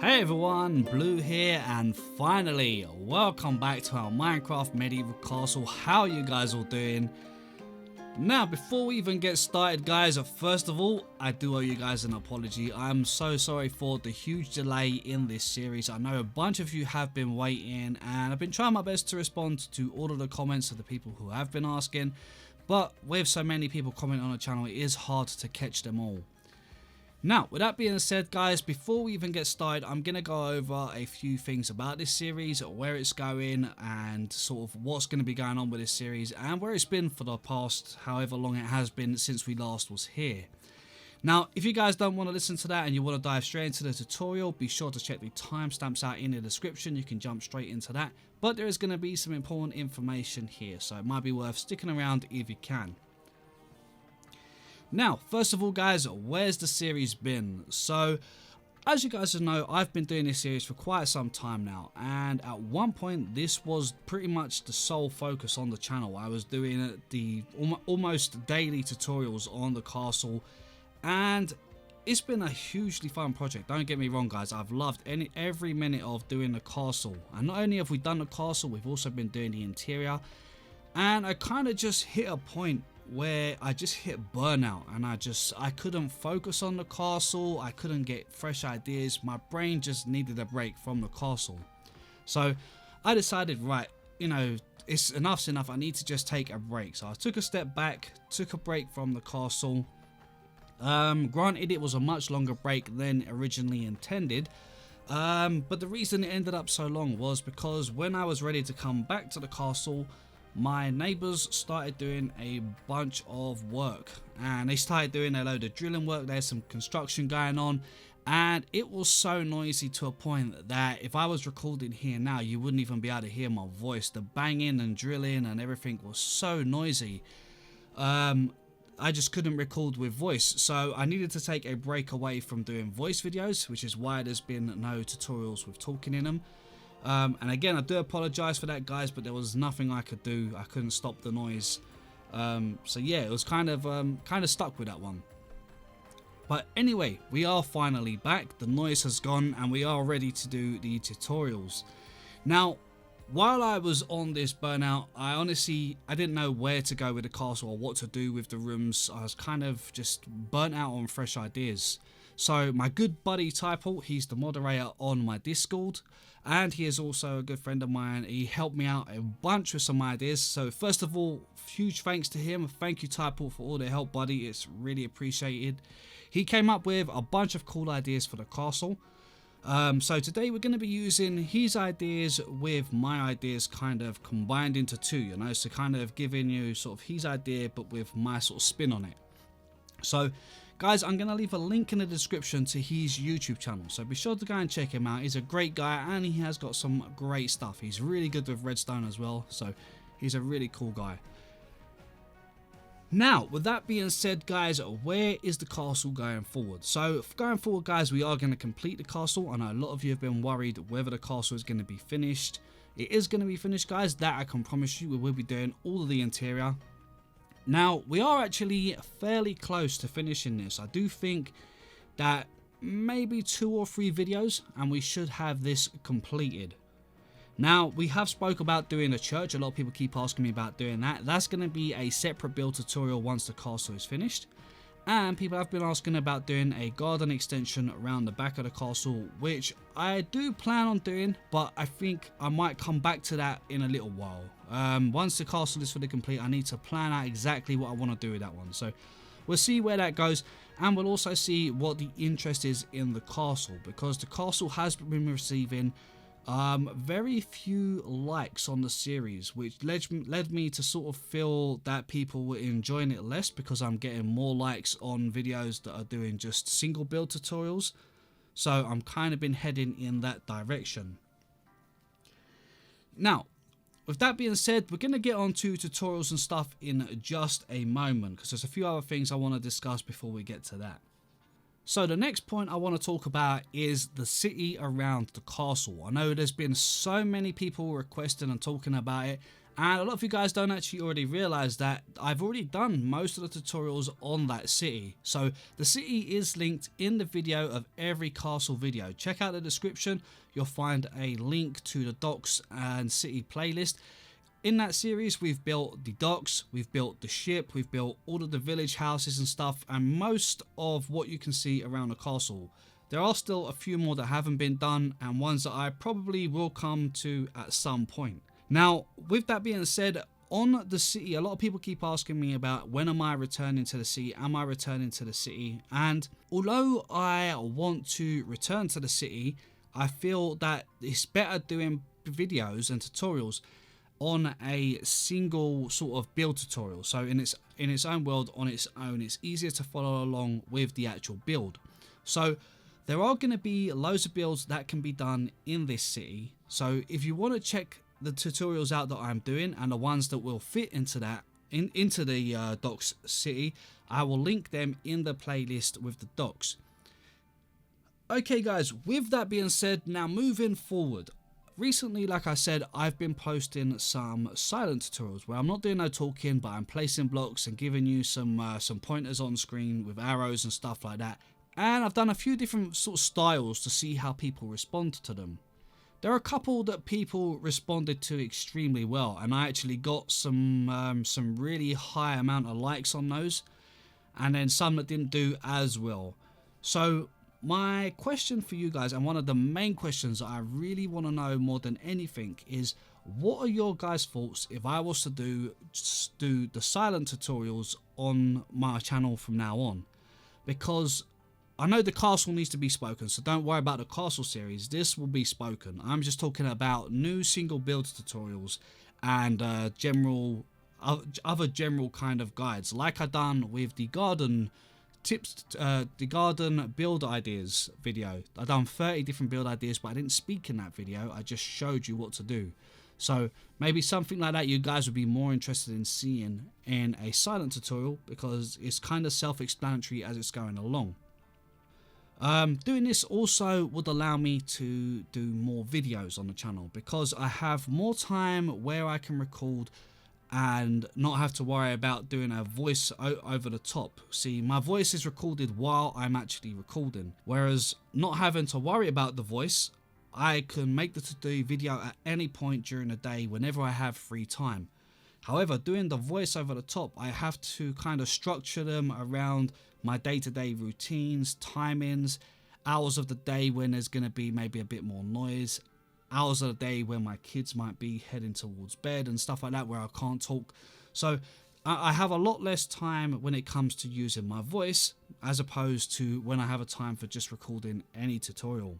Hey everyone, Blue here, and finally, welcome back to our Minecraft Medieval Castle. How are you guys all doing? Now, before we even get started, guys, first of all, I do owe you guys an apology. I'm so sorry for the huge delay in this series. I know a bunch of you have been waiting, and I've been trying my best to respond to all of the comments of the people who have been asking, but with so many people commenting on the channel, it is hard to catch them all. Now, with that being said, guys, before we even get started, I'm going to go over a few things about this series, where it's going, and sort of what's going to be going on with this series, and where it's been for the past however long it has been since we last was here. Now, if you guys don't want to listen to that and you want to dive straight into the tutorial, be sure to check the timestamps out in the description. You can jump straight into that, but there is going to be some important information here, so it might be worth sticking around if you can. Now, first of all, guys, where's the series been? So, as you guys know, I've been doing this series for quite some time now, and at one point this was pretty much the sole focus on the channel. I was doing the almost daily tutorials on the castle, and it's been a hugely fun project. Don't get me wrong, guys, I've loved every minute of doing the castle, and not only have we done the castle, we've also been doing the interior, and I kind of just hit a point where I just hit burnout, and I couldn't focus on the castle. I couldn't get fresh ideas. My brain just needed a break from the castle. So I decided, right, you know, enough's enough. I need to just take a break. So I took a step back, took a break from the castle. Granted, it was a much longer break than originally intended, but the reason it ended up so long was because when I was ready to come back to the castle, my neighbors started doing a bunch of work, and they started doing a load of drilling work. There's some construction going on, and it was so noisy to a point that if I was recording here now, you wouldn't even be able to hear my voice. The banging and drilling and everything was so noisy. I just couldn't record with voice, so I needed to take a break away from doing voice videos, which is why there's been no tutorials with talking in them. And again, I do apologize for that, guys, but there was nothing I could do. I couldn't stop the noise. So yeah, it was kind of stuck with that one. But anyway, we are finally back. The noise has gone, and we are ready to do the tutorials. Now, while I was on this burnout, I didn't know where to go with the castle or what to do with the rooms. I was kind of just burnt out on fresh ideas. So my good buddy Typal, he's the moderator on my Discord, and he is also a good friend of mine. He helped me out a bunch with some ideas. So first of all, huge thanks to him. Thank you, Typal, for all the help, buddy. It's really appreciated. He came up with a bunch of cool ideas for the castle. So today we're going to be using his ideas with my ideas kind of combined into two, you know, so kind of giving you sort of his idea but with my sort of spin on it. So guys, I'm going to leave a link in the description to his YouTube channel, so be sure to go and check him out. He's a great guy, and he has got some great stuff. He's really good with redstone as well, so he's a really cool guy. Now, with that being said, guys, where is the castle going forward? So going forward, guys, we are going to complete the castle. I know a lot of you have been worried whether the castle is going to be finished. It is going to be finished, guys. That I can promise you. We will be doing all of the interior. Now, we are actually fairly close to finishing this. I do think that maybe 2 or 3 videos and we should have this completed. Now, we have spoke about doing a church. A lot of people keep asking me about doing that. That's going to be a separate build tutorial once the castle is finished. And people have been asking about doing a garden extension around the back of the castle, which I do plan on doing, but I think I might come back to that in a little while. Once the castle is fully complete, I need to plan out exactly what I want to do with that one. So we'll see where that goes, and we'll also see what the interest is in the castle, because the castle has been receiving very few likes on the series, which led me to sort of feel that people were enjoying it less, because I'm getting more likes on videos that are doing just single build tutorials. So I'm kind of been heading in that direction. Now, with that being said, we're going to get on to tutorials and stuff in just a moment, because there's a few other things I want to discuss before we get to that. So the next point I want to talk about is the city around the castle. I know there's been so many people requesting and talking about it, And a lot of you guys don't actually already realize that I've already done most of the tutorials on that city. So the city is linked in the video of every castle video. Check out the description, you'll find a link to the docks and city playlist. In that series, we've built the docks, we've built the ship, we've built all of the village houses and stuff, and most of what you can see around the castle. There are still a few more that haven't been done, and ones that I probably will come to at some point. Now, with that being said, on the city, a lot of people keep asking me about when am I returning to the city, am I returning to the city? And although I want to return to the city, I feel that it's better doing videos and tutorials on a single sort of build tutorial. So in its own world, on its own, it's easier to follow along with the actual build. So there are going to be loads of builds that can be done in this city. So if you want to check the tutorials out that I'm doing and the ones that will fit into that into the docks city, I will link them in the playlist with the docks. Okay guys, with that being said, now moving forward, recently, like I said, I've been posting some silent tutorials where I'm not doing no talking, but I'm placing blocks and giving you some pointers on screen with arrows and stuff like that. And I've done a few different sort of styles to see how people respond to them. There are a couple that people responded to extremely well, and I actually got some really high amount of likes on those, and then some that didn't do as well. So my question for you guys, and one of the main questions that I really want to know more than anything, is what are your guys' thoughts if I was to do the silent tutorials on my channel from now on? Because I know the castle needs to be spoken, so don't worry about the castle series. This will be spoken. I'm just talking about new single build tutorials and other general kind of guides, like I done with the garden tips, the garden build ideas video. I done 30 different build ideas, but I didn't speak in that video. I just showed you what to do. So maybe something like that you guys would be more interested in seeing in a silent tutorial, because it's kind of self-explanatory as it's going along. Doing this also would allow me to do more videos on the channel, because I have more time where I can record and not have to worry about doing a voice over the top. See, my voice is recorded while I'm actually recording, whereas not having to worry about the voice, I can make the video at any point during the day whenever I have free time. However, doing the voice over the top, I have to kind of structure them around my day-to-day routines, timings, hours of the day when there's going to be maybe a bit more noise, hours of the day when my kids might be heading towards bed and stuff like that, where I can't talk. So I have a lot less time when it comes to using my voice, as opposed to when I have a time for just recording any tutorial.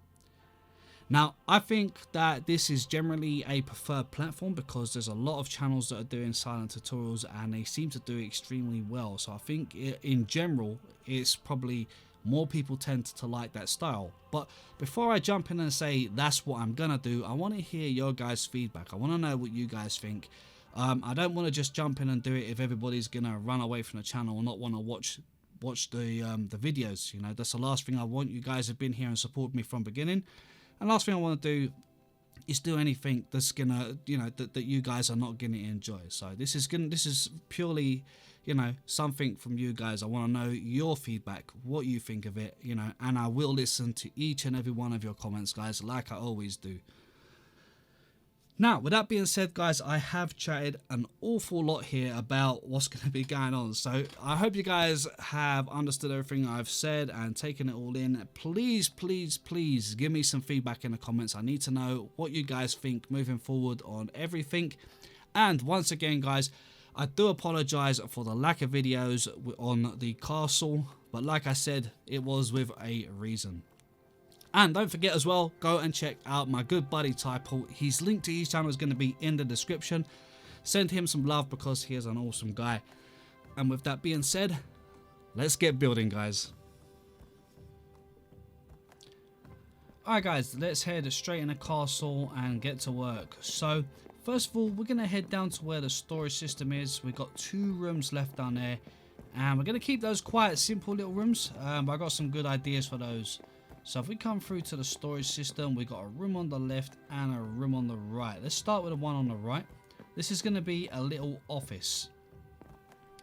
Now, I think that this is generally a preferred platform, because there's a lot of channels that are doing silent tutorials and they seem to do extremely well. So I think in general, it's probably more people tend to like that style. But before I jump in and say that's what I'm gonna do, I want to hear your guys' feedback. I want to know what you guys think. I don't want to just jump in and do it if everybody's gonna run away from the channel or not want to watch the videos. You know, that's the last thing I want. You guys have been here and supported me from beginning. And last thing I want to do is do anything that's gonna, you know, that you guys are not gonna enjoy. So this is purely, you know, something from you guys. I want to know your feedback, what you think of it, you know, and I will listen to each and every one of your comments, guys, like I always do. Now, with that being said, guys, I have chatted an awful lot here about what's going to be going on. So I hope you guys have understood everything I've said and taken it all in. Please, please, please give me some feedback in the comments. I need to know what you guys think moving forward on everything. And once again, guys, I do apologize for the lack of videos on the castle. But like I said, it was with a reason. And don't forget as well, go and check out my good buddy Typal. His link to his channel is going to be in the description. Send him some love because he is an awesome guy. And with that being said, let's get building, guys. Alright guys, let's head straight in the castle and get to work. So first of all, we're going to head down to where the storage system is. We've got 2 rooms left down there. And we're going to keep those quite simple little rooms. But I got some good ideas for those. So if we come through to the storage system, we got a room on the left and a room on the right. Let's start with the one on the right. this is going to be a little office.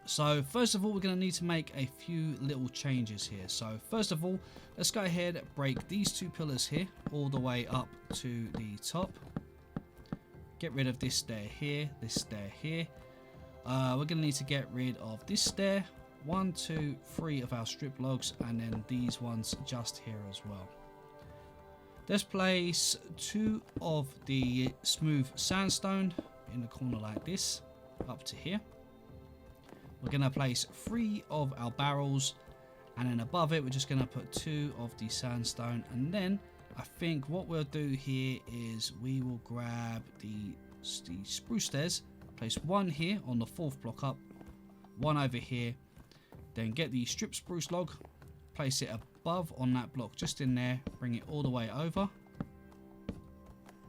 So first of all, we're going to need to make a few little changes here. So first of all, let's go ahead, break these two pillars here all the way up to the top. Get rid of this stair here, this stair here. We're going to need to get rid of this stair, 1, 2, 3 of our strip logs, and then these ones just here as well. Let's place 2 of the smooth sandstone in the corner like this, up to here. We're going to place 3 of our barrels, and then above it we're just going to put 2 of the sandstone. And then I think what we'll do here is we will grab the spruce stairs, place 1 here on the 4th block up, 1 over here, then get the strip spruce log, place it above on that block just in there, bring it all the way over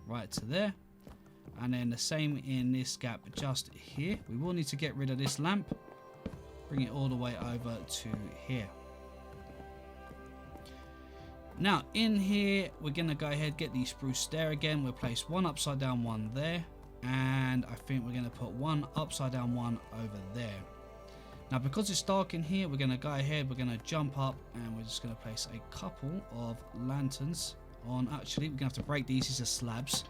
right to there, and then the same in this gap just here. We will need to get rid of this lamp, bring it all the way over to here. Now in here we're gonna go ahead, get the spruce stair again. We'll place 1 upside down, 1 there, and I think we're gonna put 1 upside down, 1 over there. Now because it's dark in here, we're gonna go ahead, we're gonna jump up, and we're just gonna place a couple of lanterns on. Actually, we're gonna have to break these are slabs.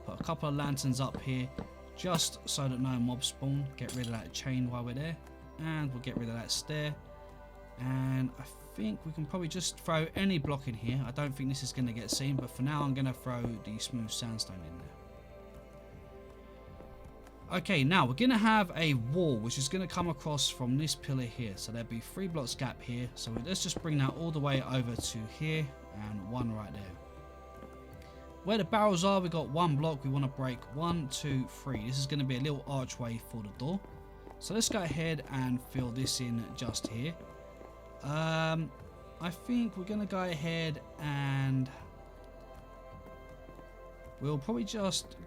Put a couple of lanterns up here just so that no mobs spawn. Get rid of that chain while we're there, and we'll get rid of that stair. And I think we can probably just throw any block in here. I don't think this is going to get seen, but for now I'm going to throw the smooth sandstone in there. Okay, now we're going to have a wall which is going to come across from this pillar here. So there'll be 3 blocks gap here. So let's just bring that all the way over to here, and 1 right there. Where the barrels are, we've got 1 block. We want to break 1, 2, 3. This is going to be a little archway for the door. So let's go ahead and fill this in just here. I think we're going to go ahead and we'll probably just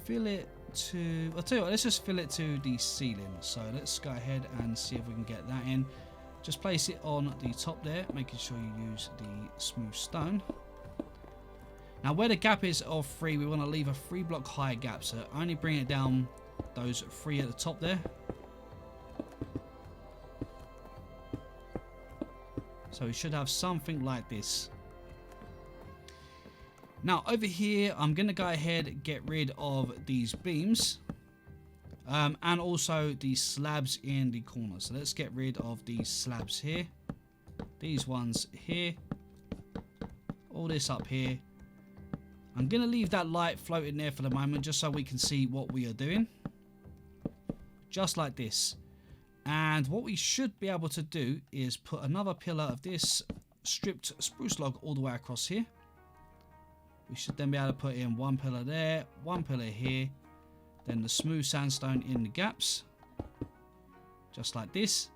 fill it to, I'll tell you what, let's just fill it to the ceiling. So let's go ahead and see if we can get that in. Just place it on the top there, making sure you use the smooth stone. Now where the gap is of 3, we want to leave a 3 block high gap, so only bring it down those 3 at the top there. So we should have something like this. Now over here, I'm going to go ahead and get rid of these beams. And also the slabs in the corner. So let's get rid of these slabs here. These ones here. All this up here. I'm going to leave that light floating there for the moment, just so we can see what we are doing. Just like this. And what we should be able to do is put another pillar of this stripped spruce log all the way across here. We should then be able to put in 1 pillar there, 1 pillar here, then the smooth sandstone in the gaps, just like this.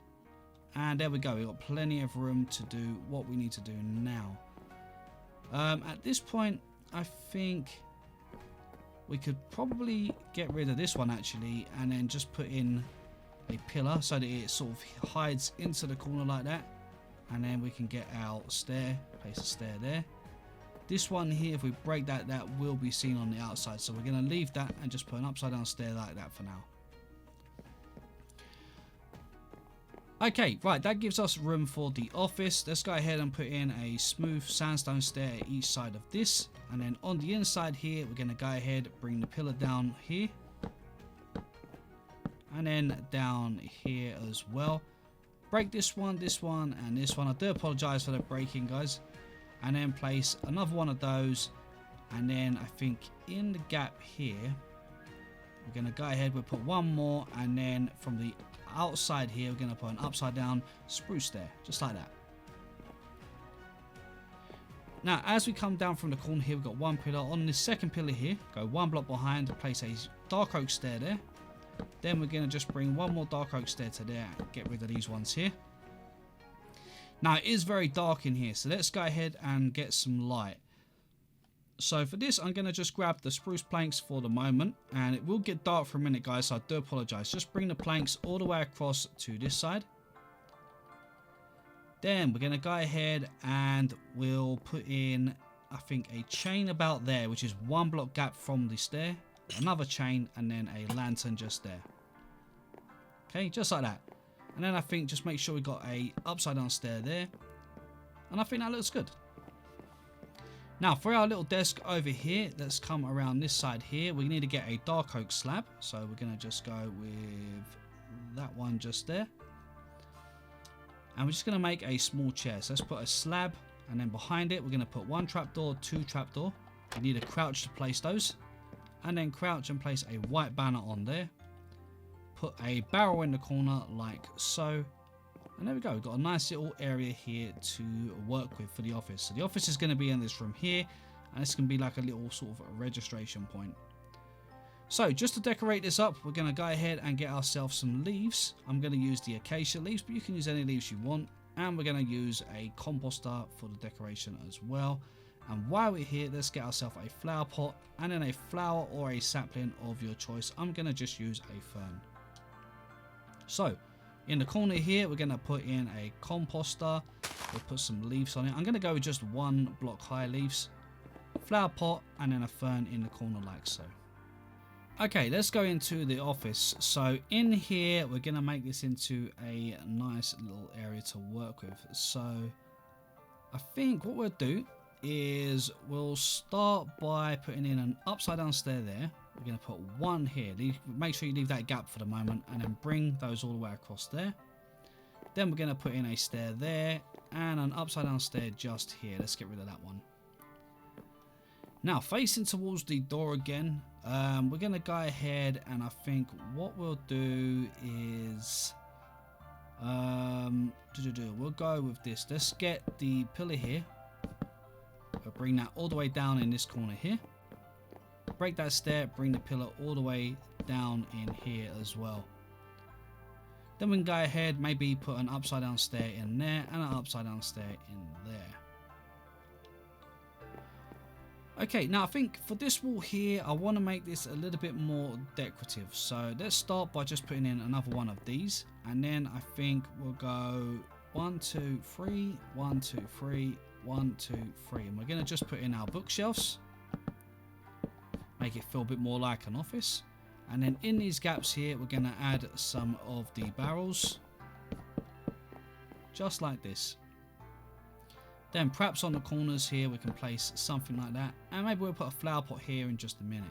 And there we go, we've got plenty of room to do what we need to do now. At this point, I think we could probably get rid of this one actually, and then just put in a pillar so that it sort of hides into the corner like that. And then we can get our stair, place a stair there. This one here, if we break that, that will be seen on the outside. So we're going to leave that and just put an upside down stair like that for now. Okay, right, that gives us room for the office. Let's go ahead and put in a smooth sandstone stair at each side of this. And then on the inside here, we're going to go ahead, bring the pillar down here. And then down here as well. Break this one, and this one. I do apologize for the breaking, guys. And then place another one of those. And then I think in the gap here, we're going to go ahead, we'll put 1 more. And then from the outside here, we're going to put an upside down spruce there, just like that. Now, as we come down from the corner here, we've got 1 pillar. On this second pillar here, go 1 block behind, place a dark oak stair there. Then we're going to just bring 1 more dark oak stair to there, get rid of these ones here. Now it is very dark in here, so let's go ahead and get some light. So for this, I'm going to just grab the spruce planks for the moment, and it will get dark for a minute, guys, so I do apologize. Just bring the planks all the way across to this side. Then we're going to go ahead and we'll put in, I think, a chain about there, which is 1 block gap from the stair. another chain, and then a lantern just there. Okay, just like that. And then I think just make sure we got a upside down stair there. And I think that looks good. Now for our little desk over here, let's come around this side here. We need to get a dark oak slab. So we're going to just go with that one just there. And we're just going to make a small chair. So let's put a slab, and then behind it we're going to put one trapdoor, two trapdoor. We need a crouch to place those. And then crouch and place a white banner on there. Put a barrel in the corner like so. And there we go, we've got a nice little area here to work with for the office. So the office is going to be in this room here, and it's going to be like a little sort of a registration point. So just to decorate this up, we're going to go ahead and get ourselves some leaves. I'm going to use the acacia leaves, but you can use any leaves you want. And we're going to use a composter for the decoration as well. And while we're here, let's get ourselves a flower pot, and then a flower or a sapling of your choice. I'm going to just use a fern. So in the corner here, we're going to put in a composter. We'll put some leaves on it. I'm going to go with just 1 block high leaves, flower pot, and then a fern in the corner like so. Okay, let's go into the office. So in here, we're going to make this into a nice little area to work with. So I think what we'll do is we'll start by putting in an upside down stair there. We're going to put 1 here. Make sure you leave that gap for the moment, and then bring those all the way across there. Then we're going to put in a stair there and an upside down stair just here. Let's get rid of that one. Now facing towards the door again, we're going to go ahead, and I think what we'll do is we'll go with this. Let's get the pillar here. We'll bring that all the way down in this corner here. Break that stair, bring the pillar all the way down in here as well. Then we can go ahead, maybe put an upside down stair in there and an upside down stair in there. Okay, now I think for this wall here, I want to make this a little bit more decorative. So let's start by just putting in another one of these. And then I think we'll go 1, 2, 3, 1, 2, 3, 1, 2, 3. And we're going to just put in our bookshelves. Make it feel a bit more like an office. And then in these gaps here, we're going to add some of the barrels. Just like this. Then perhaps on the corners here, we can place something like that. And maybe we'll put a flower pot here in just a minute.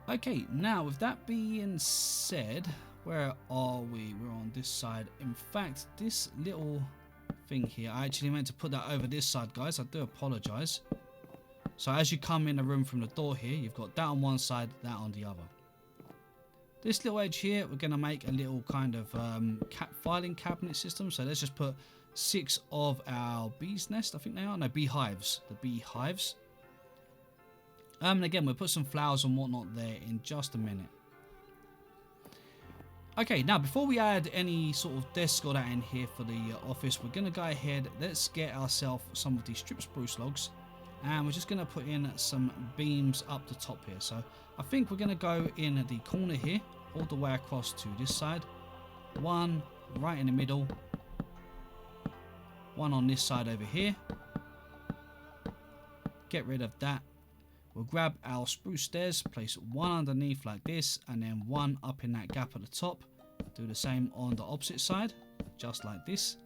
Okay, now with that being said, where are we? We're on this side. In fact, this little thing here, I actually meant to put that over this side, guys. I do apologize. So as you come in the room from the door here, you've got that on one side, that on the other. This little edge here, we're going to make a little kind of filing cabinet system. So let's just put 6 of our bees nest, I think they are. No, beehives. The beehives. And again, we'll put some flowers and whatnot there in just a minute. Okay, now before we add any sort of desk or that in here for the office, we're going to go ahead. Let's get ourselves some of these strip spruce logs. And we're just going to put in some beams up the top here. So I think we're going to go in the corner here, all the way across to this side. 1 right in the middle. 1 on this side over here. Get rid of that. We'll grab our spruce stairs, place 1 underneath like this, and then 1 up in that gap at the top. Do the same on the opposite side, just like this.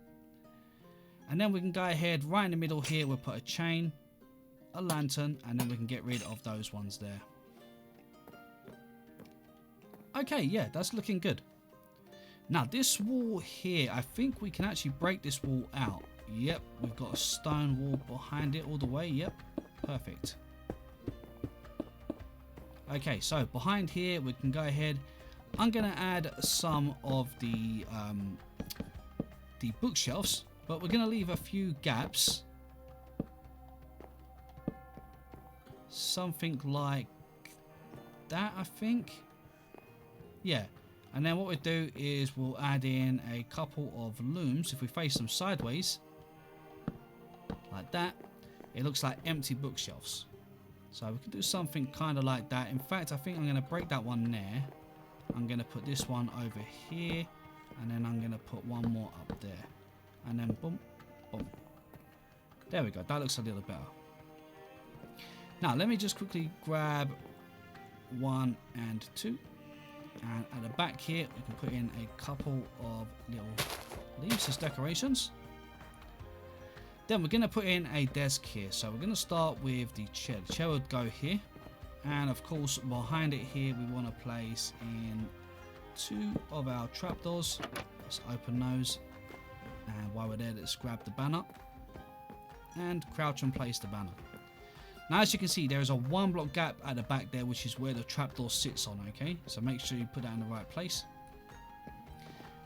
And then we can go ahead right in the middle here. We'll put a chain, a lantern, and then we can get rid of those ones there. Okay, yeah, that's looking good. Now this wall here, I think we can actually break this wall out. Yep, we've got a stone wall behind it all the way. Yep, perfect. Okay, so behind here we can go ahead. I'm going to add some of the bookshelves, but we're going to leave a few gaps. Something like that, I think. Yeah, and then what we do is we'll add in a couple of looms. If we face them sideways like that, it looks like empty bookshelves. So we can do something kind of like that. In fact, I think I'm going to break that one there. I'm going to put this one over here, and then I'm going to put one more up there, and then boom, boom. There we go. That looks a little better. Now, let me just quickly grab 1 and 2. And at the back here, we can put in a couple of little leaves as decorations. Then we're going to put in a desk here. So we're going to start with the chair. The chair would go here. And of course, behind it here, we want to place in 2 of our trapdoors. Let's open those. And while we're there, let's grab the banner. And crouch and place the banner. Now, as you can see, there is a 1 block gap at the back there, which is where the trapdoor sits on, okay? So make sure you put that in the right place.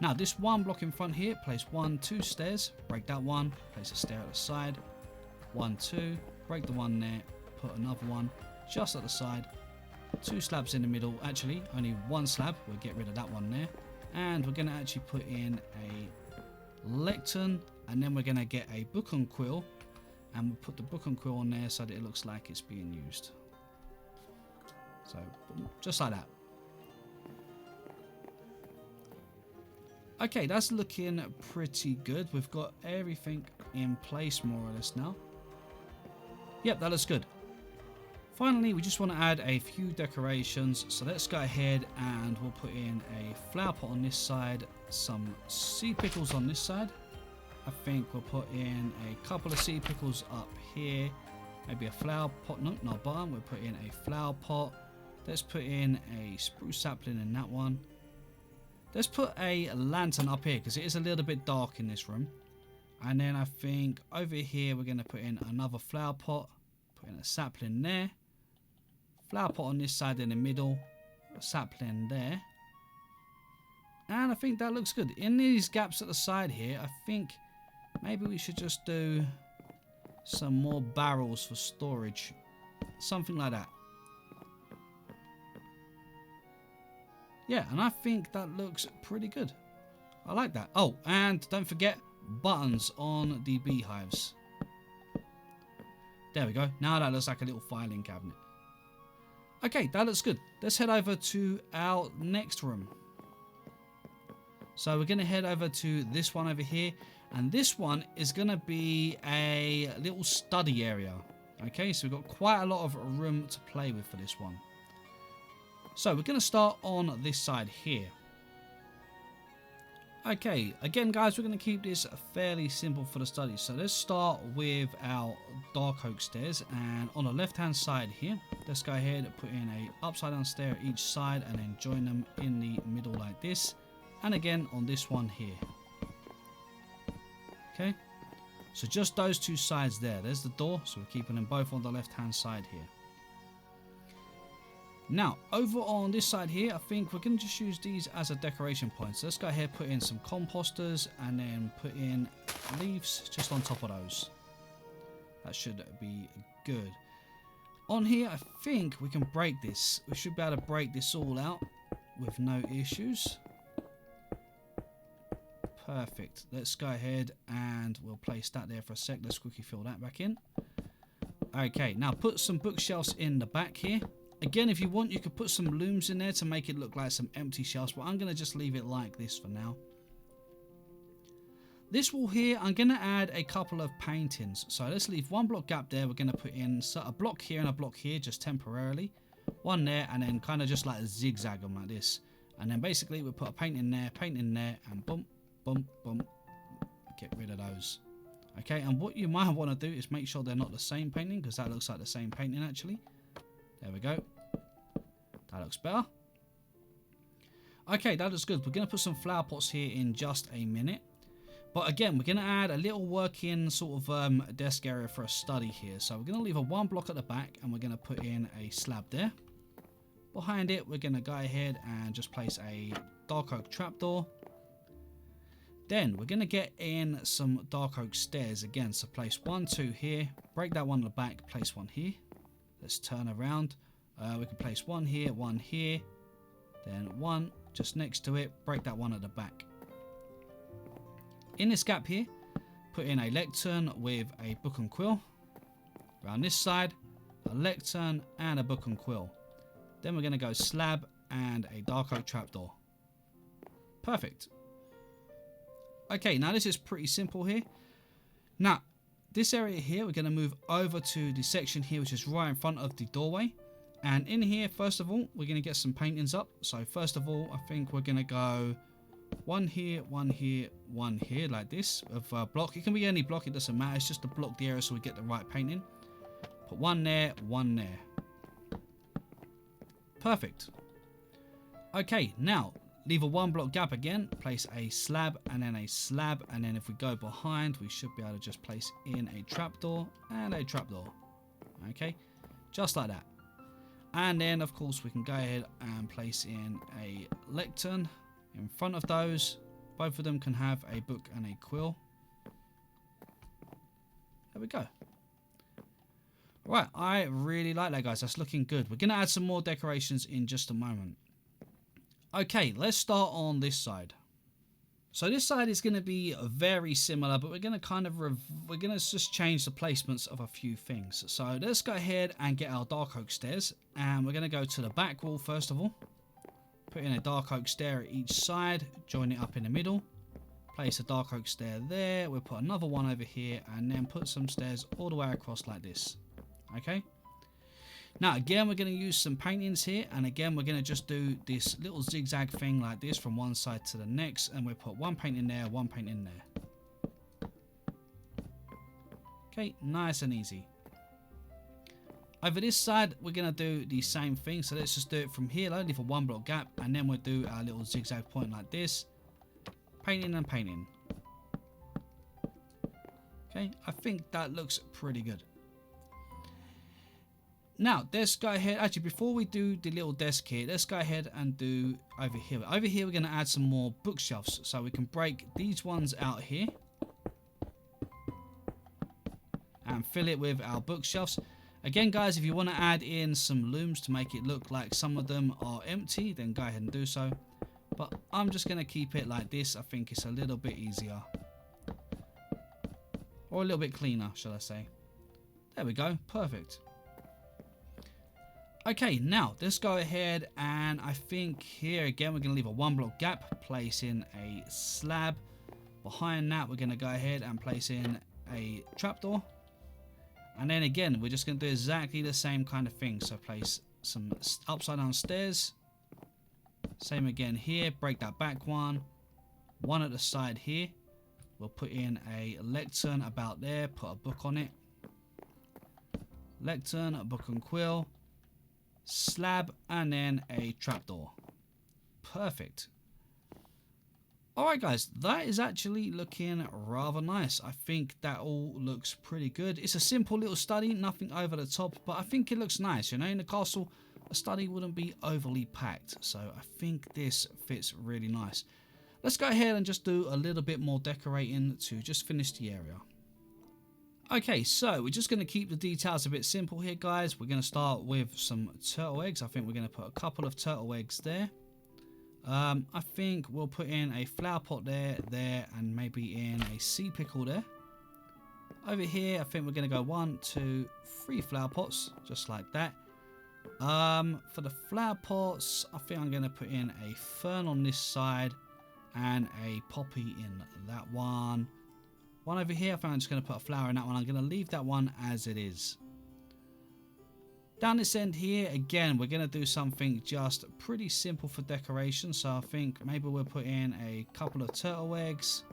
Now, this 1 block in front here, place 1, 2 stairs, break that one, place a stair at the side, 1, 2, break the one there, put another one just at the side, 2 slabs in the middle, actually, only 1 slab, we'll get rid of that one there, and we're going to actually put in a lectern, and then we're going to get a book and quill, and we'll put the book and quill on there so that it looks like it's being used. So, just like that. Okay, that's looking pretty good. We've got everything in place more or less now. Yep, that looks good. Finally, we just want to add a few decorations. So let's go ahead and we'll put in a flower pot on this side, some sea pickles on this side. I think we'll put in a couple of sea pickles up here. Maybe a flower pot. No, not barn. We'll put in a flower pot. Let's put in a spruce sapling in that one. Let's put a lantern up here because it is a little bit dark in this room. And then I think over here we're going to put in another flower pot. Put in a sapling there. Flower pot on this side in the middle. A sapling there. And I think that looks good. In these gaps at the side here, I think maybe we should just do some more barrels for storage. Something like that. Yeah, and I think that looks pretty good. I like that. Oh, and don't forget buttons on the beehives. There we go. Now that looks like a little filing cabinet. Okay, that looks good. Let's head over to our next room. So we're going to head over to this one over here. And this one is going to be a little study area. Okay, so we've got quite a lot of room to play with for this one. So we're going to start on this side here. Okay, again guys, we're going to keep this fairly simple for the study. So let's start with our dark oak stairs, and on the left hand side here, let's go ahead and put in a upside down stair at each side and then join them in the middle like this. And again on this one here. Okay, so just those 2 sides there. There's the door, so we're keeping them both on the left hand side here. Now, over on this side here, I think we're going to just use these as a decoration point. So let's go ahead, put in some composters, and then put in leaves just on top of those. That should be good. On here, I think we can break this. We should be able to break this all out with no issues. Perfect. Let's go ahead and we'll place that there for a sec. Let's quickly fill that back in. Okay, now put some bookshelves in the back here. Again, if you want, you could put some looms in there to make it look like some empty shelves, but I'm going to just leave it like this for now. This wall here, I'm going to add a couple of paintings. So let's leave 1 block gap there. We're going to put in a block here and a block here, just temporarily. 1 there, and then kind of just like zigzag them like this. And then basically we'll put a paint in there, and boom, boom, boom. Get rid of those. Okay, and what you might want to do is make sure they're not the same painting, because that looks like the same painting actually. There we go. That looks better. Okay, that looks good. We're going to put some flower pots here in just a minute. But again, we're going to add a little working sort of desk area for a study here. So we're going to leave a 1 block at the back, and we're going to put in a slab there. Behind it, we're going to go ahead and just place a dark oak trapdoor. Then we're going to get in some dark oak stairs again. So place 1, 2 here. Break that one at the back. Place 1 here. Let's turn around. We can place 1 here, 1 here. Then 1 just next to it. Break that one at the back. In this gap here, put in a lectern with a book and quill. Around this side, a lectern and a book and quill. Then we're going to go slab and a dark oak trapdoor. Perfect. Okay, now this is pretty simple here. Now, this area here, we're going to move over to the section here, which is right in front of the doorway. And in here, first of all, we're going to get some paintings up. So first of all, I think we're going to go one here, one here, one here, like this, of block. It can be any block, it doesn't matter. It's just to block the area so we get the right painting. Put one there, one there. Perfect. Okay, now leave a 1 block gap again, place a slab and then a slab, and then if we go behind, we should be able to just place in a trapdoor and a trapdoor. Okay, just like that. And then of course we can go ahead and place in a lectern in front of those. Both of them can have a book and a quill. There we go. Right, I really like that, guys. That's looking good. We're going to add some more decorations in just a moment. Okay, let's start on this side. So this side is going to be very similar, but we're going to just change the placements of a few things. So let's go ahead and get our dark oak stairs, and we're going to go to the back wall first of all. Put in a dark oak stair at each side, join it up in the middle. Place a dark oak stair there. We'll put another one over here, and then put some stairs all the way across like this. Okay. Now again, we're going to use some paintings here, and again we're going to just do this little zigzag thing like this from one side to the next, and we'll put one paint in there, one paint in there. Okay, nice and easy. Over this side, we're going to do the same thing, so let's just do it from here, only for 1 block gap, and then we'll do our little zigzag point like this. Painting and painting. Okay, I think that looks pretty good. Now, let's go ahead, actually before we do the little desk here, let's go ahead and do over here. Over here we're going to add some more bookshelves, so we can break these ones out here and fill it with our bookshelves. Again guys, if you want to add in some looms to make it look like some of them are empty, then go ahead and do so. But I'm just going to keep it like this. I think it's a little bit easier. Or a little bit cleaner, shall I say. There we go, perfect. Okay, now let's go ahead, and I think here again we're going to leave a 1 block gap, place in a slab. Behind that we're going to go ahead and place in a trapdoor, and then again we're just going to do exactly the same kind of thing. So place some upside down stairs, same again here, break that back one at the side here. We'll put in a lectern about there, put a book on it, lectern, a book and quill, slab, and then a trapdoor. Perfect. Alright guys, that is actually looking rather nice. I think that all looks pretty good. It's a simple little study, nothing over the top, but I think it looks nice. You know, in the castle, a study wouldn't be overly packed, so I think this fits really nice. Let's go ahead and just do a little bit more decorating to just finish the area. Okay, so we're just going to keep the details a bit simple here, guys. We're going to start with some turtle eggs. I think we're going to put a couple of turtle eggs there. I think we'll put in a flower pot there, and maybe in a sea pickle there. Over here, I think we're going to go 1, 2, 3 flower pots, just like that. For the flower pots, I think I'm going to put in a fern on this side and a poppy in that one. One over here, I think I'm just going to put a flower in that one. I'm going to leave that one as it is. Down this end here, again, we're going to do something just pretty simple for decoration. So I think maybe we'll put in a couple of turtle eggs.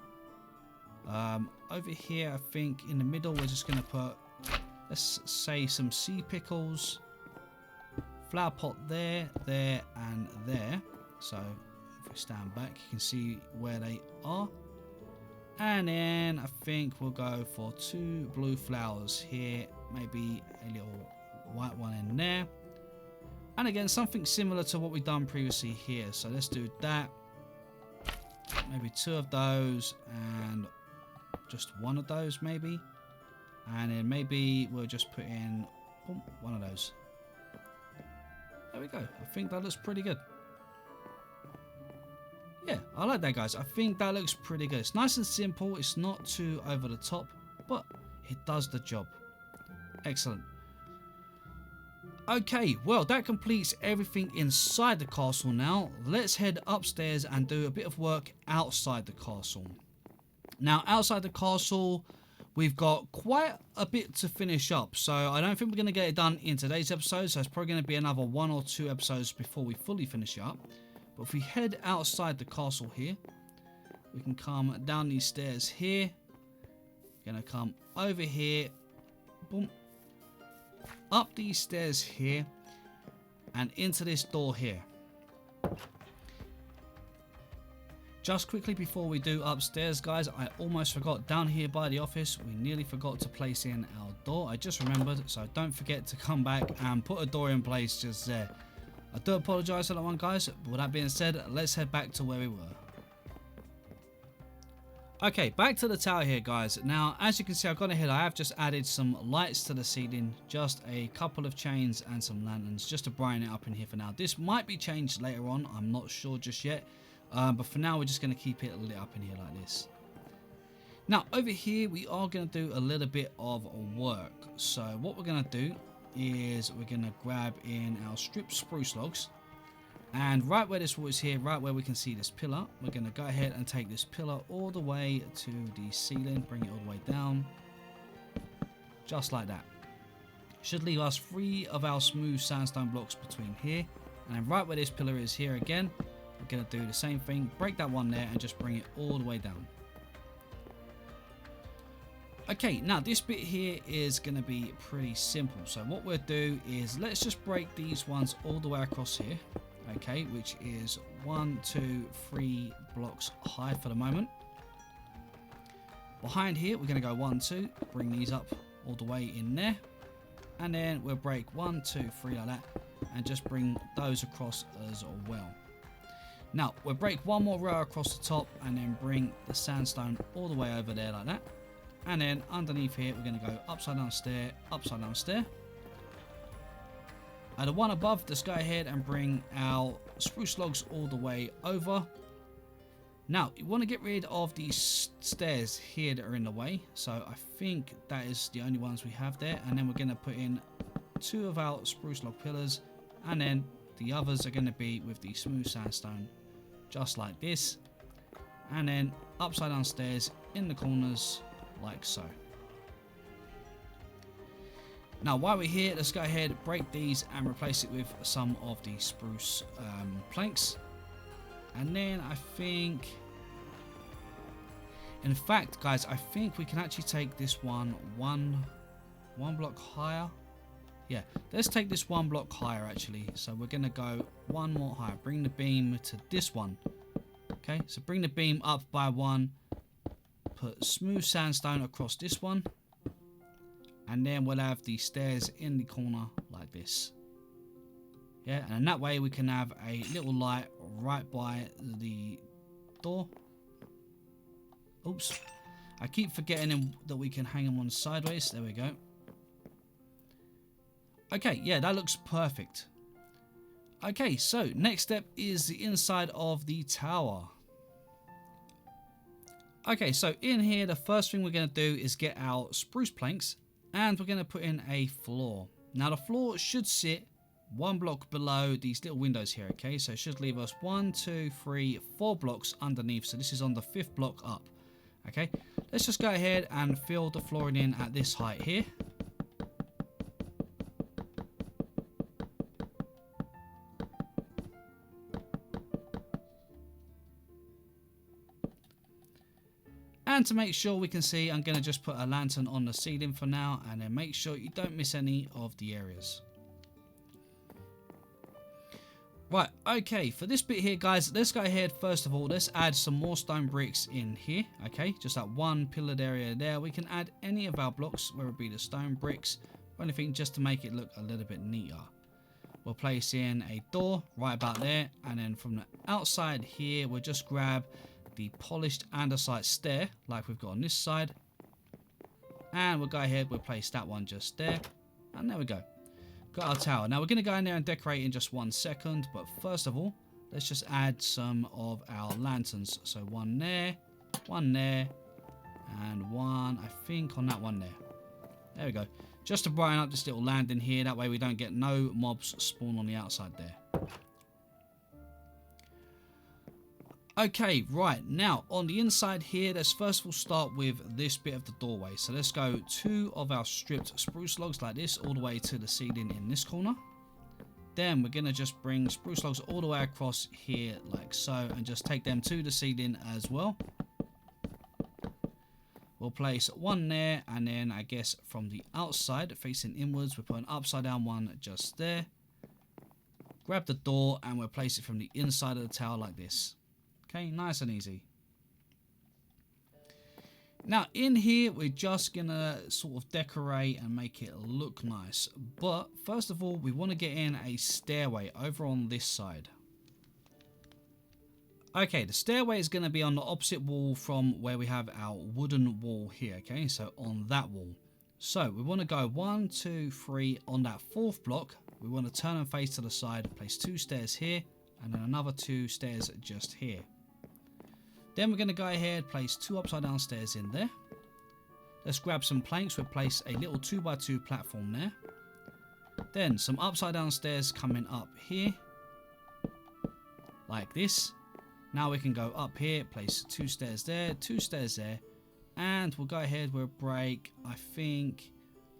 Over here, I think in the middle, we're just going to put, let's say, some sea pickles. Flower pot there, there, and there. So if we stand back, you can see where they are. And then I think we'll go for 2 blue flowers here, maybe a little white one in there. And again, something similar to what we've done previously here. So let's do that. Maybe 2 of those and just 1 of those maybe. And then maybe we'll just put in 1 of those. There we go. I think that looks pretty good. Yeah, I like that, guys. I think that looks pretty good. It's nice and simple. It's not too over the top, but it does the job. Excellent. Okay, well, that completes everything inside the castle now. Let's head upstairs and do a bit of work outside the castle. Now, outside the castle, We've got quite a bit to finish up, so I don't think we're going to get it done in today's episode, so it's probably going to be another 1 or 2 episodes before we fully finish it up. But if we head outside the castle here, we can come down these stairs here, we're going to come over here, boom, up these stairs here, and into this door here. Just quickly before we do upstairs, guys, I almost forgot, down here by the office, we nearly forgot to place in our door. I just remembered, so don't forget to come back and put a door in place just there. I do apologise for that one, guys, but with that being said, let's head back to where we were. Okay, back to the tower here, guys. Now, as you can see, I've gone ahead, I have just added some lights to the ceiling, just a couple of chains and some lanterns, just to brighten it up in here for now. This might be changed later on, I'm not sure just yet. But for now, we're just going to keep it lit up in here like this. Now, over here, we are going to do a little bit of work. So what we're going to do is we're going to grab in our stripped spruce logs. And right where this wall is here, right where we can see this pillar, we're going to go ahead and take this pillar all the way to the ceiling, bring it all the way down. Just like that. Should leave us 3 of our smooth sandstone blocks between here. And then right where this pillar is here again, we're going to do the same thing, break that one there and just bring it all the way down. Okay, now this bit here is going to be pretty simple. So what we'll do is let's just break these ones all the way across here. Okay, which is 1, 2, 3 blocks high for the moment. Behind here, we're going to go 1, 2, bring these up all the way in there. And then we'll break 1, 2, 3 like that and just bring those across as well. Now, we'll break one more row across the top and then bring the sandstone all the way over there like that. And then underneath here, we're going to go upside down stair, upside down stair. And the one above, let's go ahead and bring our spruce logs all the way over. Now, you want to get rid of these stairs here that are in the way. So I think that is the only ones we have there. And then we're going to put in 2 of our spruce log pillars. And then the others are going to be with the smooth sandstone. Just like this, and then upside down stairs in the corners like so. Now while we're here, let's go ahead, break these and replace it with some of the spruce planks. And then I think, in fact guys, I think we can actually take this one block higher. Yeah, let's take this 1 block higher actually. So we're going to go 1 more higher. Bring the beam to this one. Okay, so bring the beam up by 1. Put smooth sandstone across this one. And then we'll have the stairs in the corner like this. Yeah, and in that way we can have a little light right by the door. Oops. I keep forgetting that we can hang them on sideways. There we go. Okay, yeah, that looks perfect. Okay, so next step is the inside of the tower. Okay, so in here, the first thing we're going to do is get our spruce planks and we're going to put in a floor. Now the floor should sit 1 block below these little windows here, okay? So it should leave us 1, 2, 3, 4 blocks underneath. So this is on the 5th block up, okay? Let's just go ahead and fill the flooring in at this height here. And to make sure we can see, I'm going to just put a lantern on the ceiling for now, and then make sure you don't miss any of the areas. Right, okay, for this bit here, guys, let's go ahead, first of all, let's add some more stone bricks in here, okay? Just that 1 pillared area there. We can add any of our blocks, whether it be the stone bricks or anything, just to make it look a little bit neater. We'll place in a door right about there, and then from the outside here, we'll just grab the polished andesite stair like we've got on this side, and we'll go ahead, we'll place that one just there, and there we go, got our tower. Now we're going to go in there and decorate in just 1 second, but first of all, let's just add some of our lanterns. So 1 there, 1 there, and 1 I think on that one there. There we go, just to brighten up this little landing here, that way we don't get no mobs spawn on the outside there. Okay, right, now on the inside here, let's first of all start with this bit of the doorway. So let's go 2 of our stripped spruce logs like this all the way to the ceiling in this corner. Then we're going to just bring spruce logs all the way across here like so, and just take them to the ceiling as well. We'll place 1 there, and then I guess from the outside facing inwards, we'll put an upside down one just there. Grab the door and we'll place it from the inside of the tower like this. Okay, nice and easy. Now in here, we're just gonna sort of decorate and make it look nice. But first of all, we want to get in a stairway over on this side. Okay, the stairway is going to be on the opposite wall from where we have our wooden wall here. Okay, so on that wall. So we want to go 1, 2, 3 on that 4th block. We want to turn and face to the side, place 2 stairs here, and then another 2 stairs just here. Then we're going to go ahead, place 2 upside down stairs in there. Let's grab some planks. We'll place a little 2x2 platform there. Then some upside down stairs coming up here, like this. Now we can go up here, place 2 stairs there, 2 stairs there, and we'll go ahead, we'll break, I think,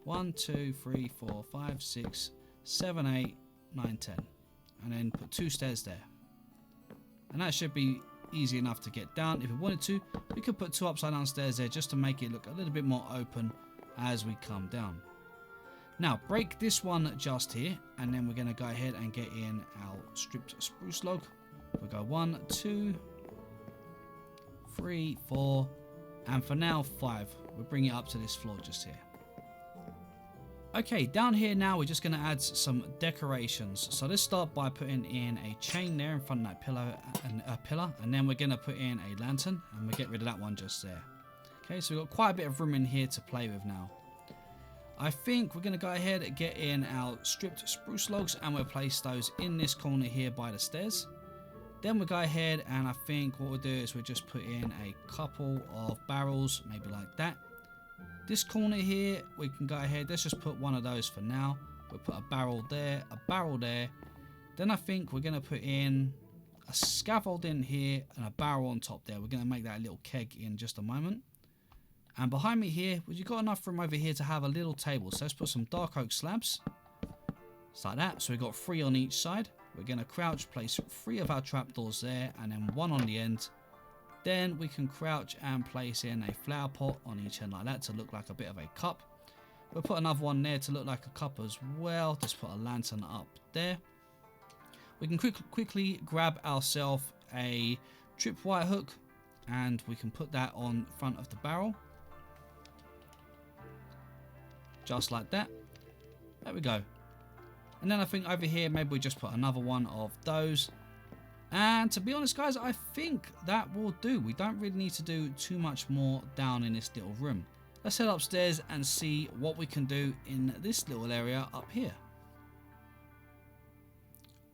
1, 2, 3, 4, 5, 6, 7, 8, 9, 10. And then put 2 stairs there. And that should be easy enough to get down. If we wanted to, we could put 2 upside down stairs there just to make it look a little bit more open as we come down. Now break this one just here, and then we're going to go ahead and get in our stripped spruce log. We'll go 1, 2, 3, 4, and for now 5. We'll bring it up to this floor just here. Okay, down here now we're just going to add some decorations. So let's start by putting in a chain there in front of that pillar, and then we're going to put in a lantern, and we'll get rid of that one just there. Okay, so we've got quite a bit of room in here to play with now. I think we're going to go ahead and get in our stripped spruce logs, and we'll place those in this corner here by the stairs. Then we'll go ahead, and I think what we'll do is we'll just put in a couple of barrels, maybe like that. This corner here, we can go ahead, let's just put one of those for now. We'll put a barrel there, a barrel there. Then I think we're going to put in a scaffold in here and a barrel on top there. We're going to make that a little keg in just a moment. And behind me here, we've got enough room over here to have a little table. So let's put some dark oak slabs. Just like that. So we've got 3 on each side. We're going to crouch, place 3 of our trapdoors there, and then 1 on the end. Then we can crouch and place in a flower pot on each end like that to look like a bit of a cup. We'll put another one there to look like a cup as well. Just put a lantern up there. We can quickly grab ourselves a tripwire hook, and we can put that on front of the barrel. Just like that. There we go. And then I think over here, maybe we just put another one of those. And to be honest, guys, I think that will do. We don't really need to do too much more down in this little room. Let's head upstairs and see what we can do in this little area up here.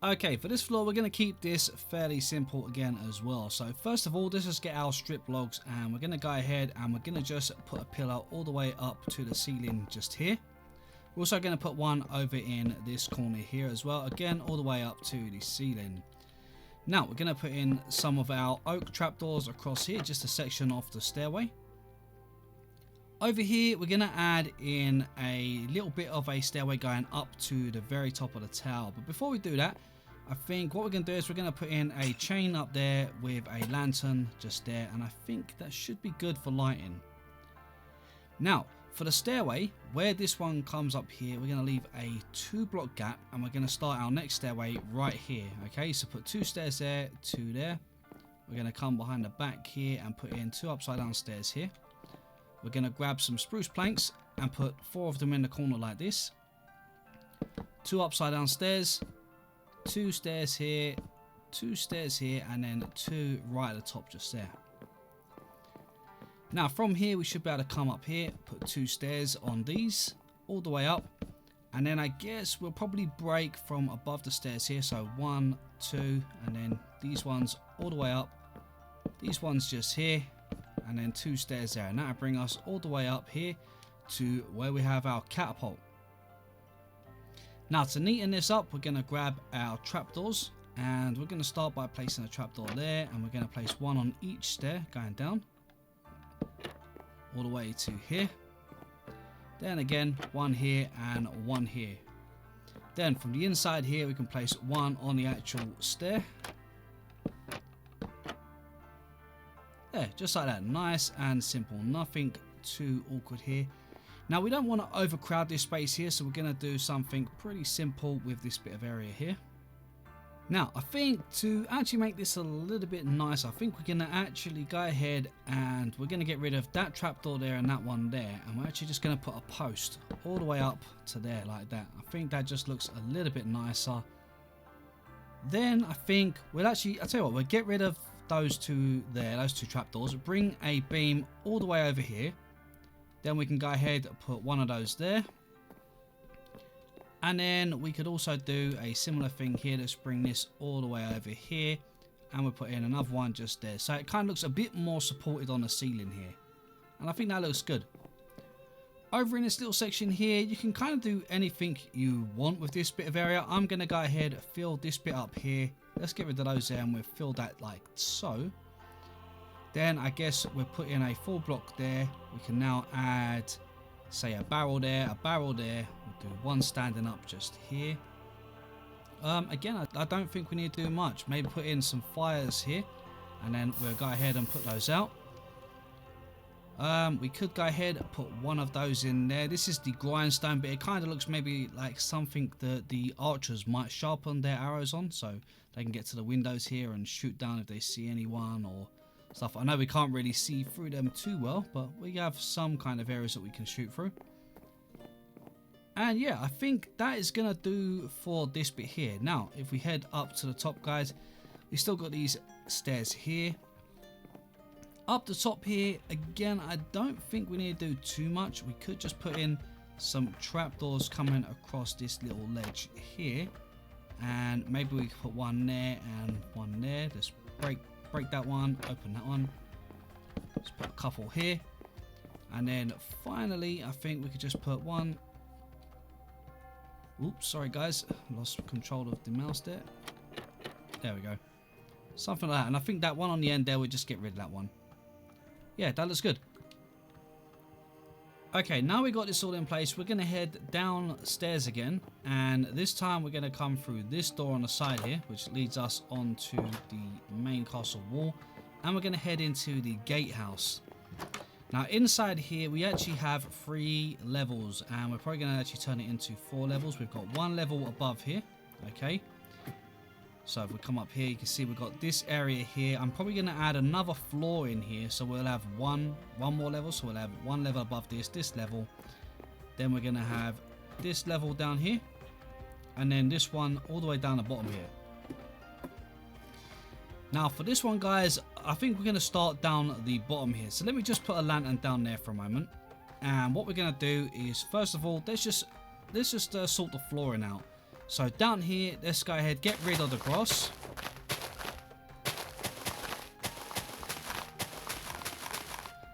Okay, for this floor, we're going to keep this fairly simple again as well. So first of all, let's just get our strip logs, and we're going to go ahead and we're going to just put a pillar all the way up to the ceiling just here. We're also going to put one over in this corner here as well, again all the way up to the ceiling. Now we're going to put in some of our oak trapdoors across here, just a section off the stairway. Over here we're going to add in a little bit of a stairway going up to the very top of the tower. But before we do that, I think what we're going to do is we're going to put in a chain up there with a lantern just there, and I think that should be good for lighting. Now for the stairway, where this one comes up here, we're going to leave a 2-block gap, and we're going to start our next stairway right here. Okay, so put 2 stairs there, 2 there. We're going to come behind the back here and put in 2 upside down stairs here. We're going to grab some spruce planks and put 4 of them in the corner like this. 2 upside down stairs, 2 stairs here, 2 stairs here, and then 2 right at the top just there. Now from here we should be able to come up here, put 2 stairs on these all the way up, and then I guess we'll probably break from above the stairs here. So 1, 2, and then these ones all the way up, these ones just here, and then 2 stairs there, and that'll bring us all the way up here to where we have our catapult. Now to neaten this up, we're going to grab our trapdoors And we're going to start by placing a trapdoor there, and we're going to place one on each stair going down all the way to here. Then again, one here and one here. Then from the inside here, we can place one on the actual stair. There, just like that. Nice and simple. Nothing too awkward here. Now, we don't want to overcrowd this space here, so we're going to do something pretty simple with this bit of area here. Now, I think to actually make this a little bit nicer, I think we're going to actually go ahead and we're going to get rid of that trapdoor there and that one there. And we're actually just going to put a post all the way up to there like that. I think that just looks a little bit nicer. Then I think we'll actually, I'll tell you what, we'll get rid of those two there, those two trapdoors. Bring a beam all the way over here. Then we can go ahead and put one of those there. And then we could also do a similar thing here. Let's bring this all the way over here. And we'll put in another one just there. So it kind of looks a bit more supported on the ceiling here. And I think that looks good. Over in this little section here, you can kind of do anything you want with this bit of area. I'm going to go ahead and fill this bit up here. Let's get rid of those there and we'll fill that like so. Then I guess we'll put in a full block there. We can now add, say, a barrel there, a barrel there. We'll do one standing up just here. Again, I don't think we need to do much. Maybe put in some fires here. And then we'll go ahead and put those out. We could go ahead and put one of those in there. This is the grindstone, but it kind of looks maybe like something that the archers might sharpen their arrows on. So they can get to the windows here and shoot down if they see anyone or stuff. I know we can't really see through them too well, but we have some kind of areas that we can shoot through. And yeah, I think that is going to do for this bit here. Now, if we head up to the top, guys, we still got these stairs here. Up the top here, again, I don't think we need to do too much. We could just put in some trapdoors coming across this little ledge here. And maybe we could put one there and one there. Let's break that one, open that one. Let's put a couple here. And then finally, I think we could just put one. Oops, sorry guys, lost control of the mouse there. There we go. Something like that. And I think that one on the end there, we'll just get rid of that one. Yeah, that looks good. Okay, now we got this all in place, we're going to head downstairs again. And this time we're going to come through this door on the side here, which leads us onto the main castle wall. And we're going to head into the gatehouse. Now inside here we actually have 3 levels, and we're probably going to actually turn it into 4 levels. We've got 1 level above here, okay? So if we come up here, you can see we've got this area here. I'm probably going to add another floor in here, so we'll have one more level. So we'll have 1 level above this level. Then we're going to have this level down here, and then this one all the way down the bottom here. Now for this one, guys, I think we're going to start down the bottom here. So let me just put a lantern down there for a moment. And what we're going to do is, first of all, let's just sort the flooring out. So down here, let's go ahead, get rid of the grass.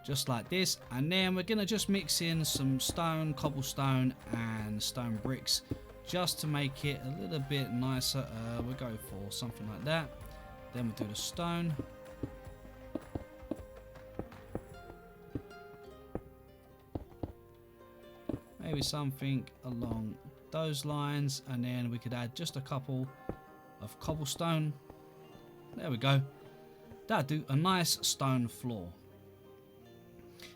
Just like this. And then we're going to just mix in some stone, cobblestone and stone bricks, just to make it a little bit nicer. We'll go for something like that. Then we'll do the stone. Maybe something along those lines, and then we could add just a couple of cobblestone. There we go. That'll do a nice stone floor.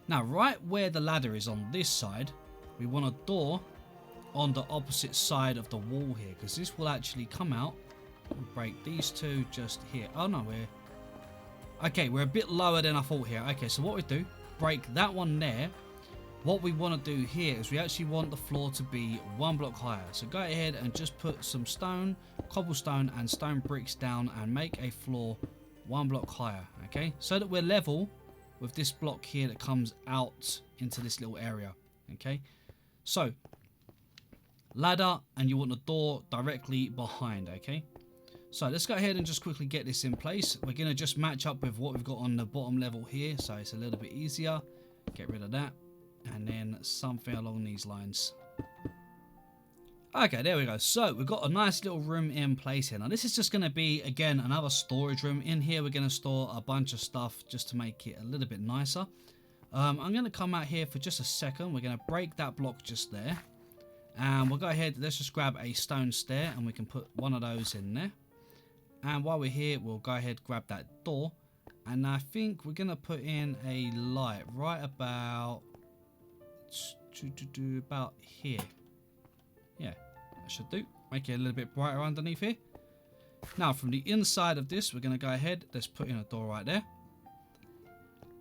Now right where the ladder is on this side, we want a door on the opposite side of the wall here, because this will actually come out and break these two just here. Oh no, we're a bit lower than I thought here. Okay, so what we do, break that one there. What we want to do here is we actually want the floor to be 1 block higher. So go ahead and just put some stone, cobblestone and stone bricks down and make a floor 1 block higher, okay? So that we're level with this block here that comes out into this little area, okay? So, ladder, and you want the door directly behind, okay? So let's go ahead and just quickly get this in place. We're going to just match up with what we've got on the bottom level here, so it's a little bit easier. Get rid of that. And then something along these lines. Okay, there we go. So we've got a nice little room in place here. Now this is just going to be, again, another storage room. In here we're going to store a bunch of stuff just to make it a little bit nicer. I'm going to come out here for just a second. We're going to break that block just there. And we'll go ahead, let's just grab a stone stair and we can put one of those in there. And while we're here, we'll go ahead, grab that door. And I think we're going to put in a light right about here. Yeah, that should do. Make it a little bit brighter underneath here. Now, from the inside of this, we're going to go ahead. Let's put in a door right there.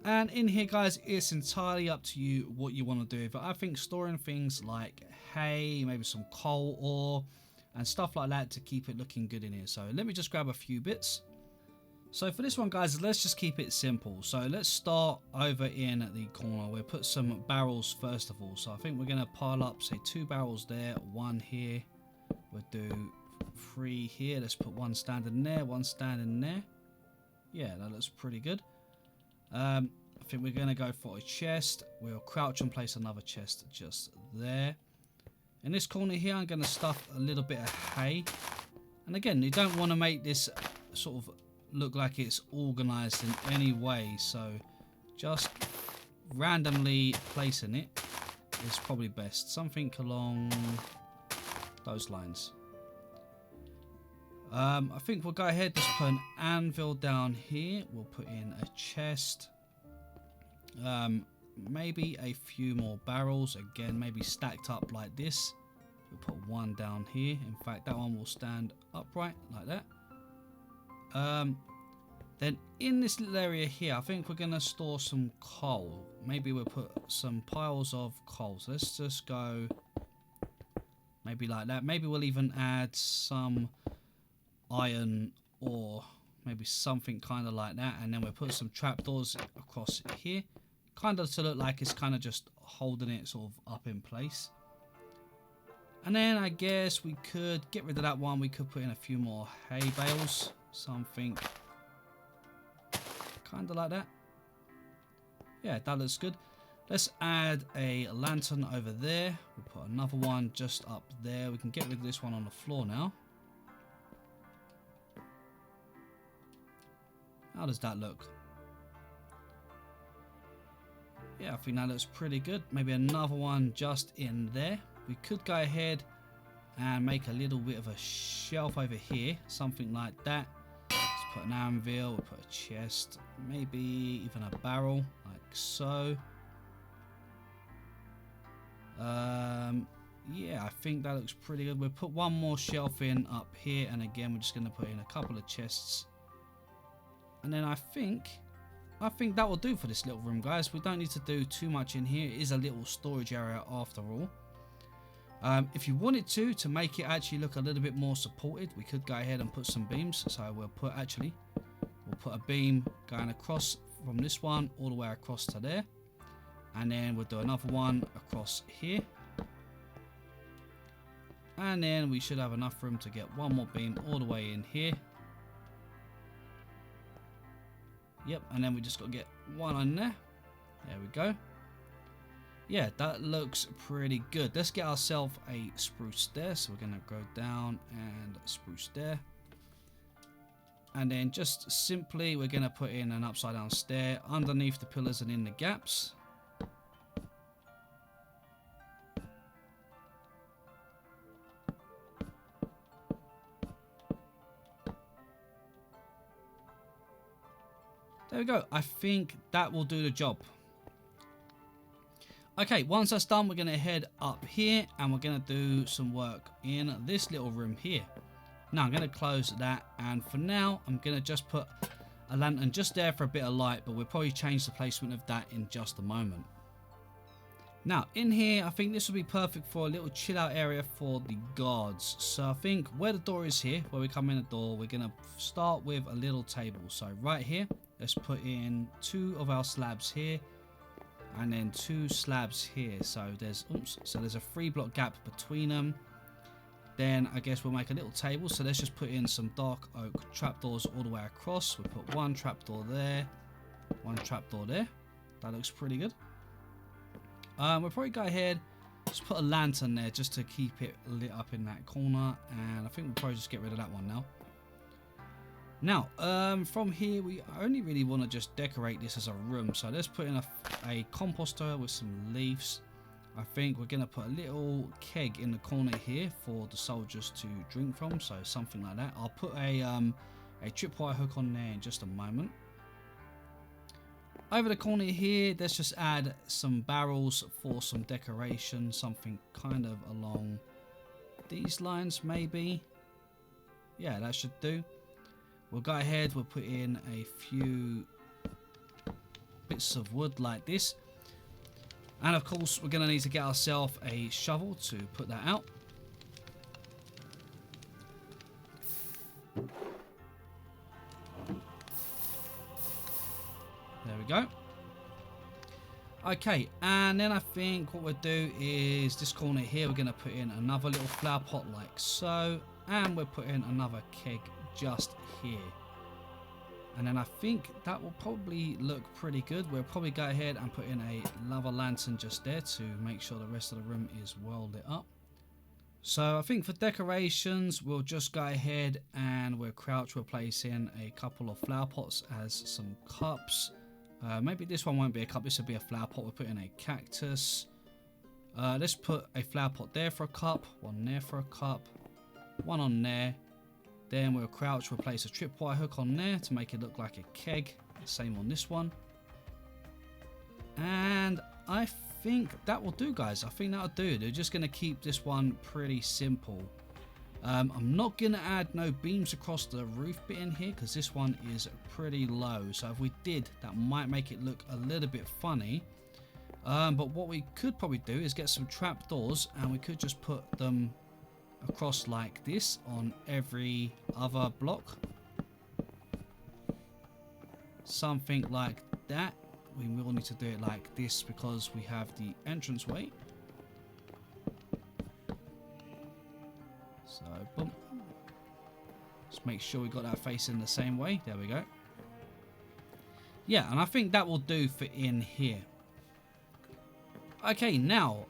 And in here, guys, it's entirely up to you what you want to do. But I think storing things like hay, maybe some coal ore, and stuff like that to keep it looking good in here. So let me just grab a few bits. So for this one, guys, let's just keep it simple. So let's start over in the corner. We'll put some barrels first of all. So I think we're going to pile up, say, 2 barrels there, 1 here. We'll do 3 here. Let's put 1 standing there, 1 standing there. Yeah, that looks pretty good. I think we're going to go for a chest. We'll crouch and place another chest just there. In this corner here, I'm going to stuff a little bit of hay. And again, you don't want to make this sort of look like it's organized in any way, so just randomly placing it is probably best. Something along those lines. I think we'll go ahead, just put an anvil down here. We'll put in a chest, maybe a few more barrels, again maybe stacked up like this. We'll put 1 down here. In fact, that one will stand upright like that. Then in this little area here, I think we're going to store some coal. Maybe we'll put some piles of coal. So let's just go maybe like that. Maybe we'll even add some iron or maybe something kind of like that. And then we'll put some trapdoors across here. Kind of to look like it's kind of just holding it sort of up in place. And then I guess we could get rid of that one. We could put in a few more hay bales. Something kind of like that. Yeah, that looks good. Let's add a lantern over there. We'll put another one just up there. We can get rid of this one on the floor now. How does that look? Yeah, I think that looks pretty good. Maybe another one just in there. We could go ahead and make a little bit of a shelf over here. Something like that. Put an anvil, we'll put a chest, maybe even a barrel, like so. Yeah, I think that looks pretty good. We'll put 1 more shelf in up here, and again, we're just going to put in a couple of chests. And then I think that will do for this little room, guys. We don't need to do too much in here. It is a little storage area after all. If you wanted to make it actually look a little bit more supported, we could go ahead and put some beams. So we'll put a beam going across from this one all the way across to there. And then we'll do another one across here. And then we should have enough room to get 1 more beam all the way in here. Yep, and then we just got to get 1 on there. There we go. Yeah, that looks pretty good. Let's get ourselves a spruce stair. So we're going to go down and spruce stair. And then just simply we're going to put in an upside down stair underneath the pillars and in the gaps. There we go. I think that will do the job. Okay, once that's done, we're going to head up here and we're going to do some work in this little room here. Now, I'm going to close that, and for now, I'm going to just put a lantern just there for a bit of light, but we'll probably change the placement of that in just a moment. Now, in here, I think this will be perfect for a little chill out area for the guards. So I think where the door is here, where we come in the door, we're going to start with a little table. So right here, let's put in 2 of our slabs here. And then 2 slabs here. So there's a 3 block gap between them. Then I guess we'll make a little table. So let's just put in some dark oak trapdoors all the way across. We'll put 1 trapdoor there, 1 trapdoor there. That looks pretty good. We'll probably go ahead Just put a lantern there just to keep it lit up in that corner, and I think we'll probably just get rid of that one now. Now, from here, we only really want to just decorate this as a room. So let's put in a composter with some leaves. I think we're going to put a little keg in the corner here for the soldiers to drink from. So something like that. I'll put a tripwire hook on there in just a moment. Over the corner here, let's just add some barrels for some decoration. Something kind of along these lines, maybe. Yeah, that should do. We'll go ahead, we'll put in a few bits of wood like this. And of course, we're going to need to get ourselves a shovel to put that out. There we go. Okay, and then I think what we'll do is this corner here, we're going to put in another little flower pot like so. And we'll put in another keg just here. And then I think that will probably look pretty good. We'll probably go ahead and put in a lava lantern just there to make sure the rest of the room is well lit up. So I think for decorations, we'll just go ahead and we'll crouch. We'll place in a couple of flower pots as some cups. Maybe this one won't be a cup. This will be a flower pot. We'll put in a cactus. Let's put a flower pot there for a cup. One there for a cup. One on there. Then we'll crouch, we'll place a tripwire hook on there to make it look like a keg. Same on this one. And I think that will do, guys. I think that'll do. They're just going to keep this one pretty simple. I'm not going to add no beams across the roof bit in here because this one is pretty low. So if we did, that might make it look a little bit funny. But what we could probably do is get some trapdoors and we could just put them across like this on every other block. Something like that. We will need to do it like this because we have the entranceway. So, boom. Just make sure we got that facing the same way. There we go. Yeah, and I think that will do for in here. Okay, now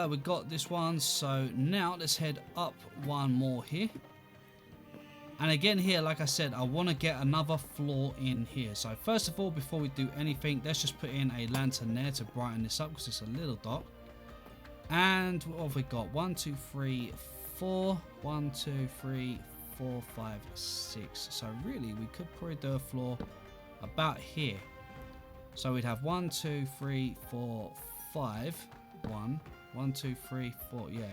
we've got this one, so now let's head up one more here. And again here, like I said, I want to get another floor in here. So first of all, before we do anything, let's just put in a lantern there to brighten this up because it's a little dark. And what have we got? 1, 2, 3, 4. 1, 2, 3, 4, 5, 6. So really, we could probably do a floor about here. So we'd have 1, 2, 3, 4, 5. 1, 2, 3, 4. Yeah,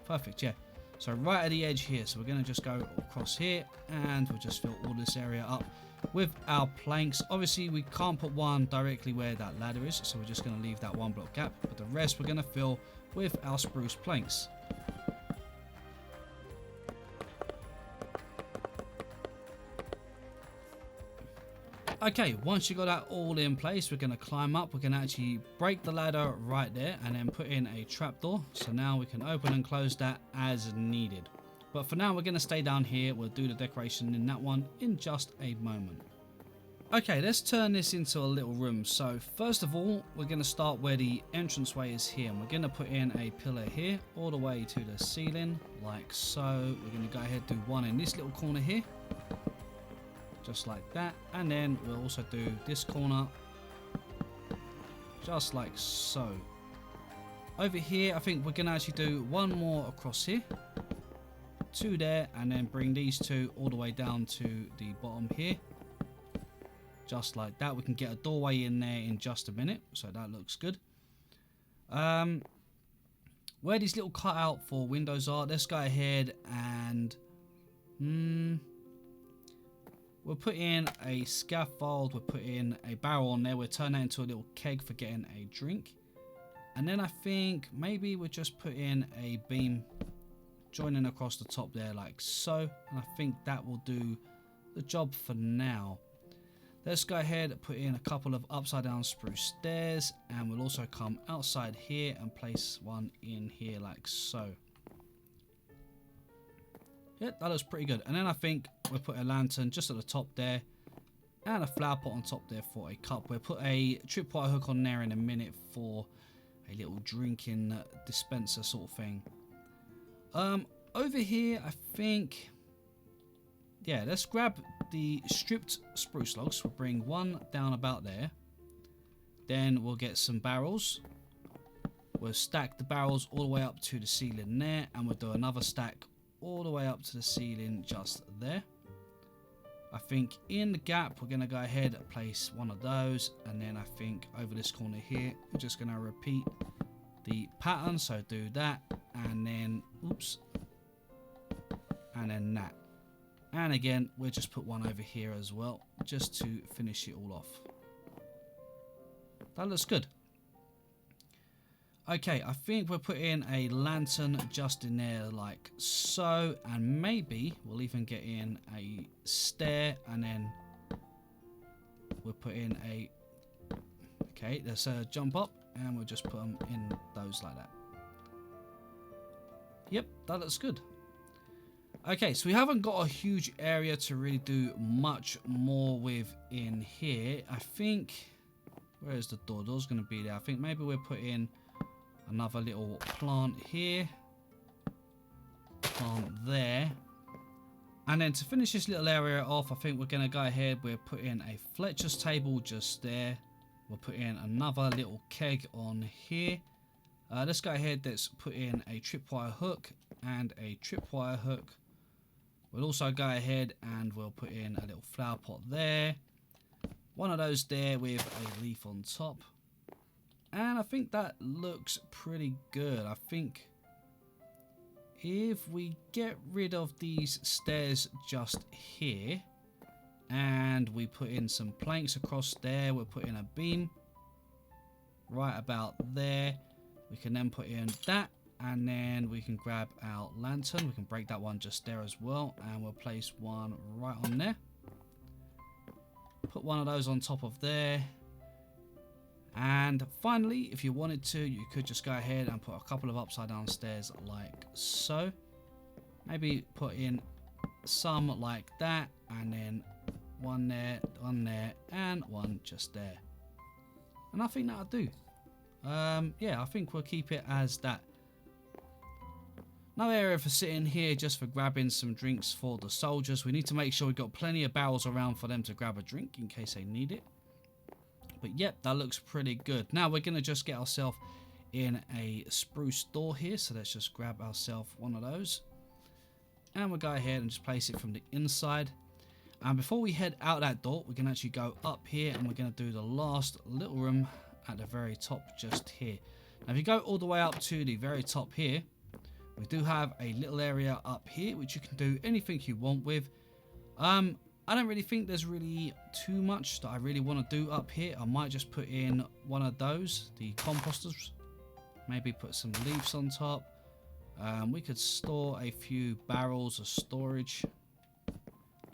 perfect. Yeah, so right at the edge here. So we're going to just go across here and we'll just fill all this area up with our planks. Obviously we can't put one directly where that ladder is, so we're just going to leave that one block gap, but the rest we're going to fill with our spruce planks. Okay, once you got that all in place, we're going to climb up. We're going to actually break the ladder right there and then put in a trapdoor. So now we can open and close that as needed. But for now, we're going to stay down here. We'll do the decoration in that one in just a moment. Okay, let's turn this into a little room. So first of all, we're going to start where the entranceway is here. And we're going to put in a pillar here all the way to the ceiling like so. We're going to go ahead and do one in this little corner here. Just like that, and then we'll also do this corner just like so. Over here I think we're gonna actually do one more across here, 2 there, and then bring these 2 all the way down to the bottom here, just like that. We can get a doorway in there in just a minute, so that looks good. Where these little cutout for windows are, let's go ahead and we'll put in a scaffold, we'll put in a barrel on there, we'll turn that into a little keg for getting a drink. And then I think maybe we'll just put in a beam joining across the top there like so. And I think that will do the job for now. Let's go ahead and put in a couple of upside down spruce stairs, and we'll also come outside here and place one in here like so. Yeah, that looks pretty good. And then I think we'll put a lantern just at the top there and a flower pot on top there for a cup. We'll put a tripwire hook on there in a minute for a little drinking dispenser sort of thing. Over here, I think, yeah, let's grab the stripped spruce logs. We'll bring one down about there. Then we'll get some barrels. We'll stack the barrels all the way up to the ceiling there, and we'll do another stack all the way up to the ceiling just there. I think in the gap we're going to go ahead and place one of those, and then I think over this corner here we're just going to repeat the pattern. So do that, and then oops, and then that, and again we'll just put one over here as well just to finish it all off. That looks good. Okay, I think we'll put in a lantern just in there like so, and maybe we'll even get in a stair, and then we'll put in a, okay, let's jump up, and we'll just put them in those like that. Yep, that looks good. Okay, so we haven't got a huge area to really do much more with in here. I think, where is the door? The door's going to be there. I think maybe we'll put in another little plant here, plant there, and then to finish this little area off, I think we're going to go ahead, we'll put in a Fletcher's table just there. We'll put in another little keg on here. Let's go ahead, let's put in a tripwire hook and a tripwire hook. We'll also go ahead and we'll put in a little flower pot there, one of those there with a leaf on top. And I think that looks pretty good. I think if we get rid of these stairs just here and we put in some planks across there, we'll put in a beam right about there. We can then put in that, and then we can grab our lantern. We can break that one just there as well, and we'll place one right on there. Put one of those on top of there. And finally, if you wanted to, you could just go ahead and put a couple of upside down stairs like so. Maybe put in some like that, and then one there, and one just there. And I think that'll do. Yeah, I think we'll keep it as that. No area for sitting here, just for grabbing some drinks for the soldiers. We need to make sure we've got plenty of barrels around for them to grab a drink in case they need it. But yep, that looks pretty good. Now we're going to just get ourselves in a spruce door here. So let's just grab ourselves one of those. And we'll go ahead and just place it from the inside. And before we head out that door, we're going to actually go up here, and we're going to do the last little room at the very top just here. Now if you go all the way up to the very top here, we do have a little area up here which you can do anything you want with. I don't really think there's really too much that I really want to do up here. I might just put in one of those, the composters. Maybe put some leaves on top. We could store a few barrels of storage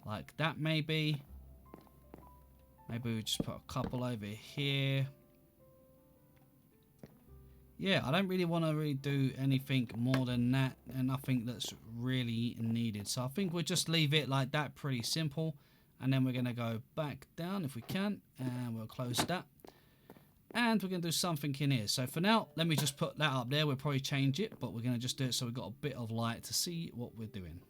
like that maybe. Maybe we just put a couple over here. Yeah, I don't really want to really do anything more than that, and nothing that's really needed. So I think we'll just leave it like that, pretty simple. And then we're going to go back down if we can, and we'll close that. And we're going to do something in here. So for now, let me just put that up there. We'll probably change it, but we're going to just do it so we've got a bit of light to see what we're doing.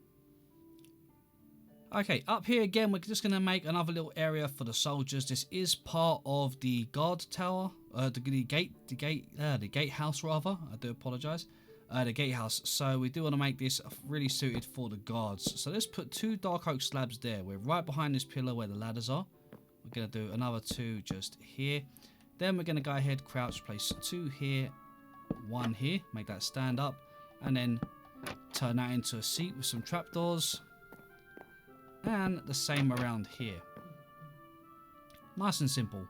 Okay, up here again, we're just going to make another little area for the soldiers. This is part of the guard tower, the gatehouse rather. I do apologise. The gatehouse. So we do want to make this really suited for the guards. So let's put 2 dark oak slabs there. We're right behind this pillar where the ladders are. We're going to do another 2 just here. Then we're going to go ahead, crouch, place 2 here, 1 here, make that stand up, and then turn that into a seat with some trapdoors. And the same around here. Nice and simple.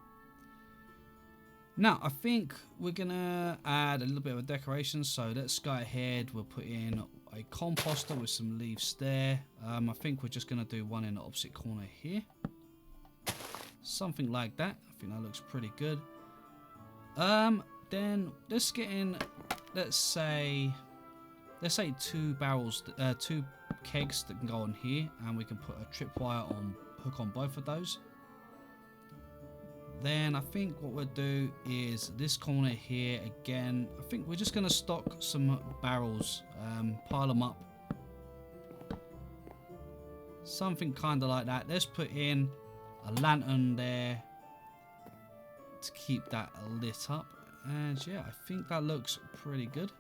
Now, I think we're going to add a little bit of a decoration. So let's go ahead. We'll put in a composter with some leaves there. I think we're just going to do one in the opposite corner here. Something like that. I think that looks pretty good. Then let's get in, let's say 2 barrels, 2 kegs that can go on here, and we can put a tripwire on hook on both of those. Then I think what we'll do is this corner here again. I think we're just going to stock some barrels, pile them up. Something kind of like that. Let's put in a lantern there to keep that lit up. And yeah, I think that looks pretty good.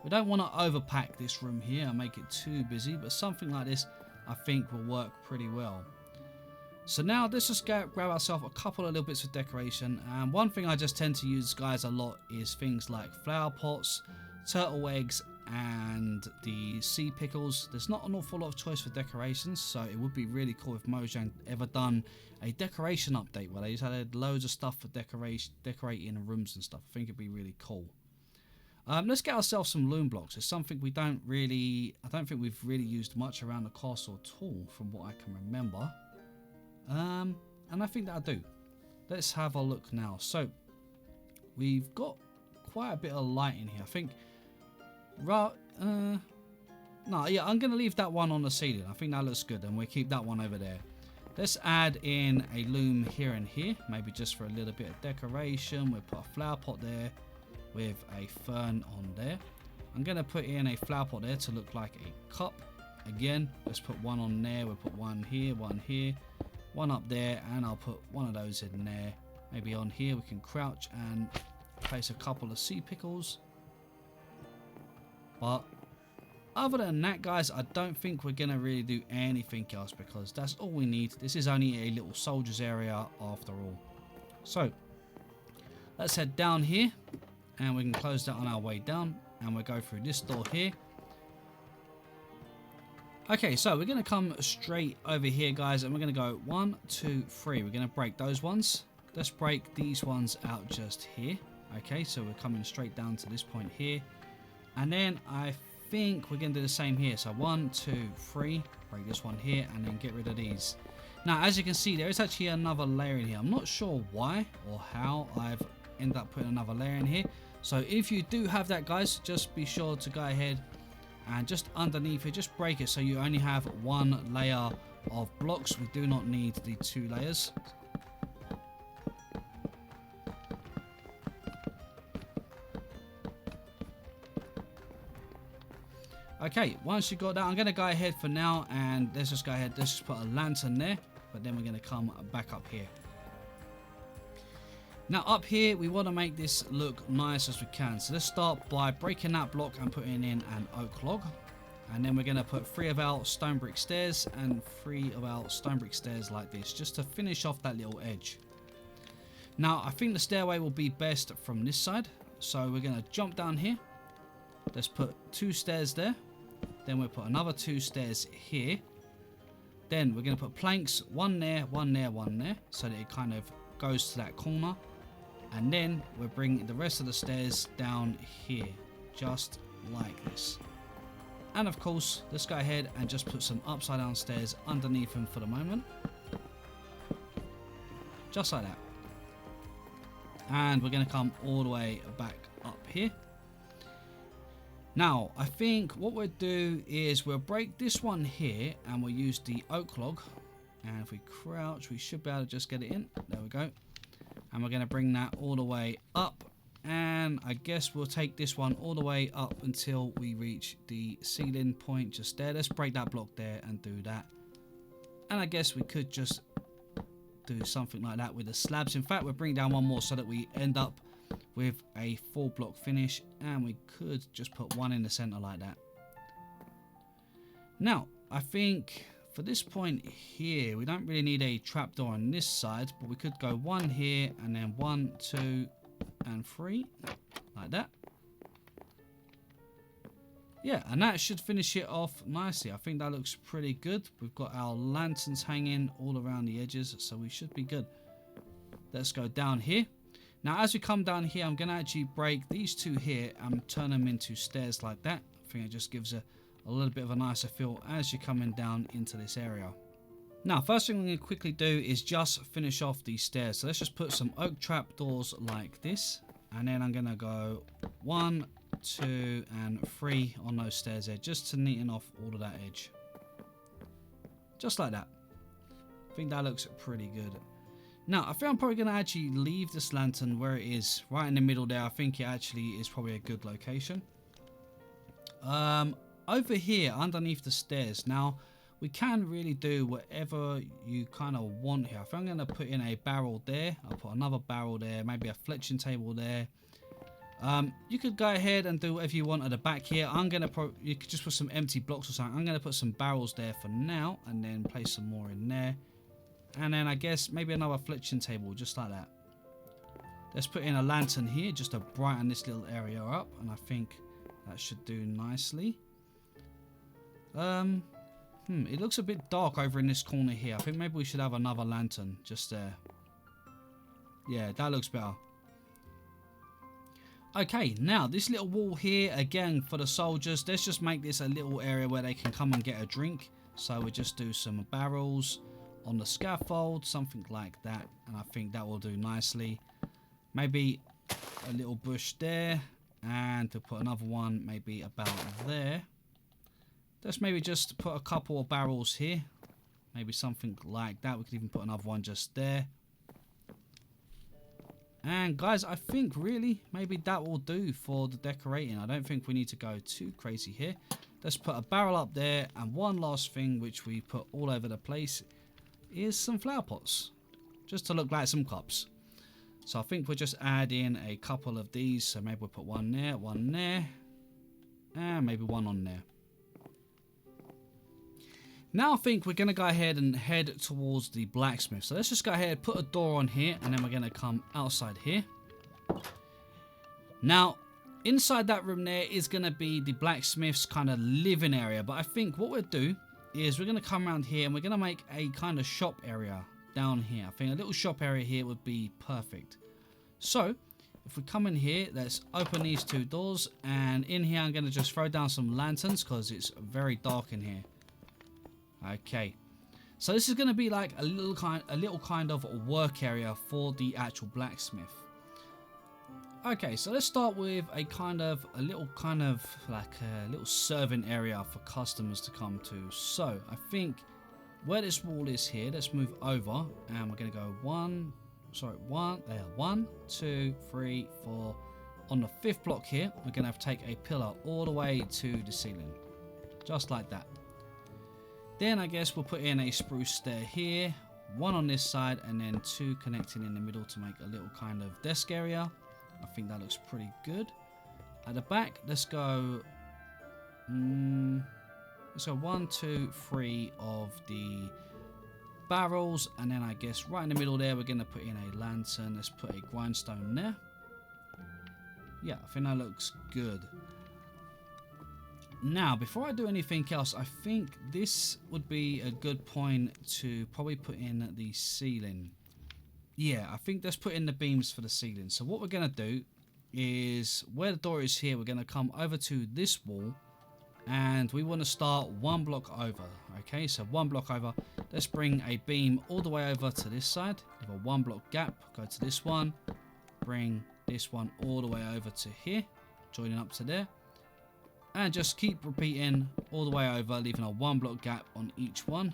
We don't want to overpack this room here and make it too busy, but something like this I think will work pretty well. So now let's just grab ourselves a couple of little bits of decoration. And one thing I just tend to use, guys, a lot is things like flower pots, turtle eggs, and the sea pickles. There's not an awful lot of choice for decorations, so it would be really cool if Mojang ever done a decoration update where they just had loads of stuff for decorating rooms and stuff. I think it'd be really cool. Let's get ourselves some loom blocks. It's something I don't think we've really used much around the castle at all, from what I can remember. And I think that'll do. Let's have a look now. So we've got quite a bit of light in here. I think. I'm gonna leave that one on the ceiling. I think that looks good, and we'll keep that one over there. Let's add in a loom here and here, maybe just for a little bit of decoration. We'll put a flower pot there with a fern on there. I'm gonna put in a flower pot there to look like a cup. Again, let's put one on there. We'll put one here, one up there, and I'll put one of those in there. Maybe on here we can crouch and place a couple of sea pickles. But other than that, guys, I don't think we're gonna really do anything else, because that's all we need. This is only a little soldiers area after all. So let's head down here, and we can close that on our way down, and we'll go through this door here. Okay, so we're gonna come straight over here, guys, and we're gonna go 1, 2, 3. We're gonna break those ones. Let's break these ones out just here. Okay, so we're coming straight down to this point here, and then I think we're going to do the same here. So 1, 2, 3, break this one here, and then get rid of these. Now, as you can see, there is actually another layer in here. I'm not sure why or how I've ended up putting another layer in here. So if you do have that, guys, just be sure to go ahead and just underneath it, just break it so you only have one layer of blocks. We do not need the 2 layers. Okay, once you got that, I'm going to go ahead for now, and let's just go ahead, let's just put a lantern there, but then we're going to come back up here. Now up here, we want to make this look nice as we can, so let's start by breaking that block and putting in an oak log, and then we're going to put 3 of our stone brick stairs and 3 of our stone brick stairs like this, just to finish off that little edge. Now I think the stairway will be best from this side, so we're going to jump down here. Let's put 2 stairs there. Then we'll put another 2 stairs here. Then we're going to put planks, 1 there, 1 there, 1 there, so that it kind of goes to that corner. And then we'll bring the rest of the stairs down here, just like this. And of course, let's go ahead and just put some upside down stairs underneath them for the moment. Just like that. And we're going to come all the way back up here. Now, I think what we'll do is we'll break this one here, and we'll use the oak log. And if we crouch, we should be able to just get it in. There we go. And we're going to bring that all the way up. And I guess we'll take this one all the way up until we reach the ceiling point just there. Let's break that block there and do that. And I guess we could just do something like that with the slabs. In fact, we'll bring down one more so that we end up with a 4 block finish, and we could just put 1 in the center like that. Now I think for this point here, we don't really need a trapdoor on this side, but we could go 1 here, and then 1, 2 and 3 like that. Yeah, and that should finish it off nicely. I think that looks pretty good. We've got our lanterns hanging all around the edges, so we should be good. Let's go down here. Now, as we come down here, I'm going to actually break these 2 here and turn them into stairs like that. I think it just gives a little bit of a nicer feel as you're coming down into this area. Now, first thing I'm going to quickly do is just finish off these stairs. So let's just put some oak trapdoors like this. And then I'm going to go 1, 2, and 3 on those stairs there, just to neaten off all of that edge. Just like that. I think that looks pretty good. Now, I think I'm probably going to actually leave this lantern where it is, right in the middle there. I think it actually is probably a good location. Over here, underneath the stairs. Now, we can really do whatever you kind of want here. I think I'm going to put in a barrel there. I'll put another barrel there. Maybe a fletching table there. You could go ahead and do whatever you want at the back here. You could just put some empty blocks or something. I'm going to put some barrels there for now. And then place some more in there. And then I guess maybe another fletching table, just like that. Let's put in a lantern here just to brighten this little area up. And I think that should do nicely. It looks a bit dark over in this corner here. I think maybe we should have another lantern just there. Yeah, that looks better. Okay, now this little wall here, again, for the soldiers. Let's just make this a little area where they can come and get a drink. So we just do some barrels on the scaffold, something like that. And I think that will do nicely. Maybe a little bush there. And to put another one maybe about there. Let's maybe just put a couple of barrels here. Maybe something like that. We could even put another one just there. And guys, I think really maybe that will do for the decorating. I don't think we need to go too crazy here. Let's put a barrel up there. And one last thing which we put all over the place is some flower pots. Just to look like some cups. So I think we'll just add in a couple of these. So maybe we'll put one there, and maybe one on there. Now I think we're going to go ahead and head towards the blacksmith. So let's just go ahead, put a door on here, and then we're going to come outside here. Now, inside that room there is going to be the blacksmith's kind of living area. But I think what we'll do is we're going to come around here and we're going to make a kind of shop area down here. I think a little shop area here would be perfect. So, if we come in here, let's open these two doors. And in here, I'm going to just throw down some lanterns because it's very dark in here. Okay, so this is going to be like a little kind of work area for the actual blacksmith. Okay, so let's start with a little serving area for customers to come to. So I think where this wall is here, let's move over, and we're going to go 1, 2, 3, 4. On the 5th block here, we're going to have to take a pillar all the way to the ceiling, just like that. Then I guess we'll put in a spruce stair here, 1 on this side, and then 2 connecting in the middle to make a little kind of desk area. I think that looks pretty good. At the back, let's go 1, 2, 3 of the barrels, and then I guess right in the middle there, we're going to put in a lantern. Let's put a grindstone there. Yeah, I think that looks good. Now, before I do anything else, I think this would be a good point to probably put in the ceiling. Yeah, I think let's put in the beams for the ceiling. So what we're going to do is, where the door is here, we're going to come over to this wall. And we want to start 1 block over. Okay, so 1 block over. Let's bring a beam all the way over to this side. With a 1 block gap, go to this one. Bring this one all the way over to here. Joining up to there. And just keep repeating all the way over, leaving a 1 block gap on each one.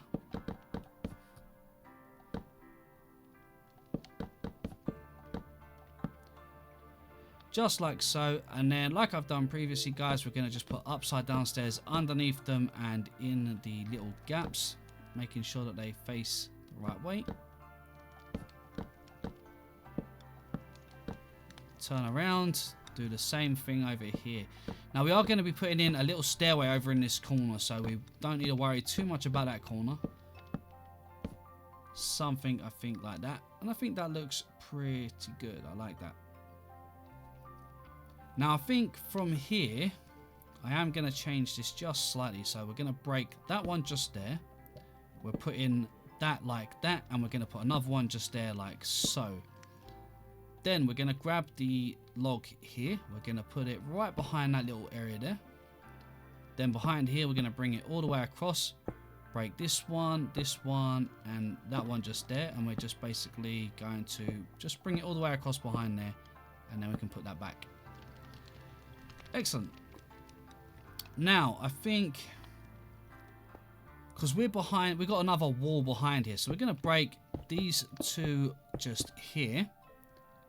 Just like so. And then, like I've done previously, guys, we're going to just put upside down stairs underneath them and in the little gaps, making sure that they face the right way. Turn around. Do the same thing over here. Now we are going to be putting in a little stairway over in this corner, so we don't need to worry too much about that corner. Something I think like that, and I think that looks pretty good. I like that. Now I think from here I am going to change this just slightly, so we're going to break that one just there. We're putting that like that, and we're going to put another one just there like so. Then we're going to grab the log here. We're going to put it right behind that little area there. Then behind here, we're going to bring it all the way across. Break this one, and that one just there. And we're just basically going to just bring it all the way across behind there. And then we can put that back. Excellent. Now, I think because we're behind, we've got another wall behind here. So we're going to break these two just here.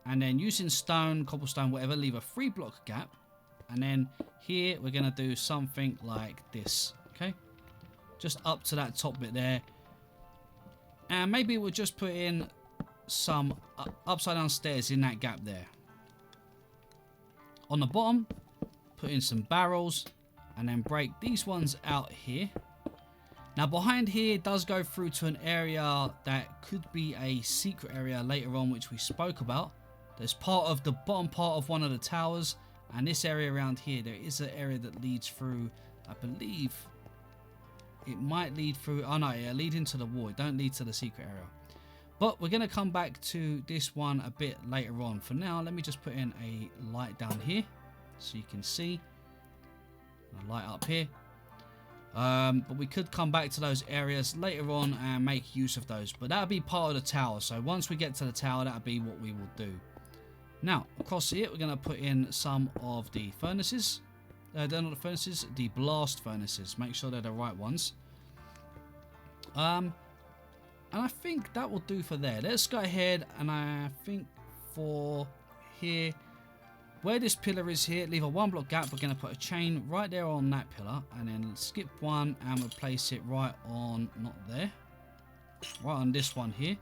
And then using stone, cobblestone, whatever, leave a 3-block gap. And then here we're going to do something like this. Okay. Just up to that top bit there. And maybe we'll just put in some upside down stairs in that gap there. On the bottom, put in some barrels. And then break these ones out here. Now behind here does go through to an area that could be a secret area later on, which we spoke about. There's part of the bottom part of one of the towers, and this area around here, there is an area that leads through, I believe it might lead through, oh no, it'll lead into the wall, it don't lead to the secret area. But we're going to come back to this one a bit later on. For now, let me just put in a light down here so you can see. A light up here. But we could come back to those areas later on and make use of those. But that'll be part of the tower. So once we get to the tower, that'll be what we will do. Now, across here, we're going to put in some of the furnaces. They're not the furnaces, the blast furnaces. Make sure they're the right ones. And I think that will do for there. Let's go ahead, and I think for here, where this pillar is here, leave a 1-block gap. We're going to put a chain right there on that pillar, and then skip one and replace it right on, not there, right on this one here.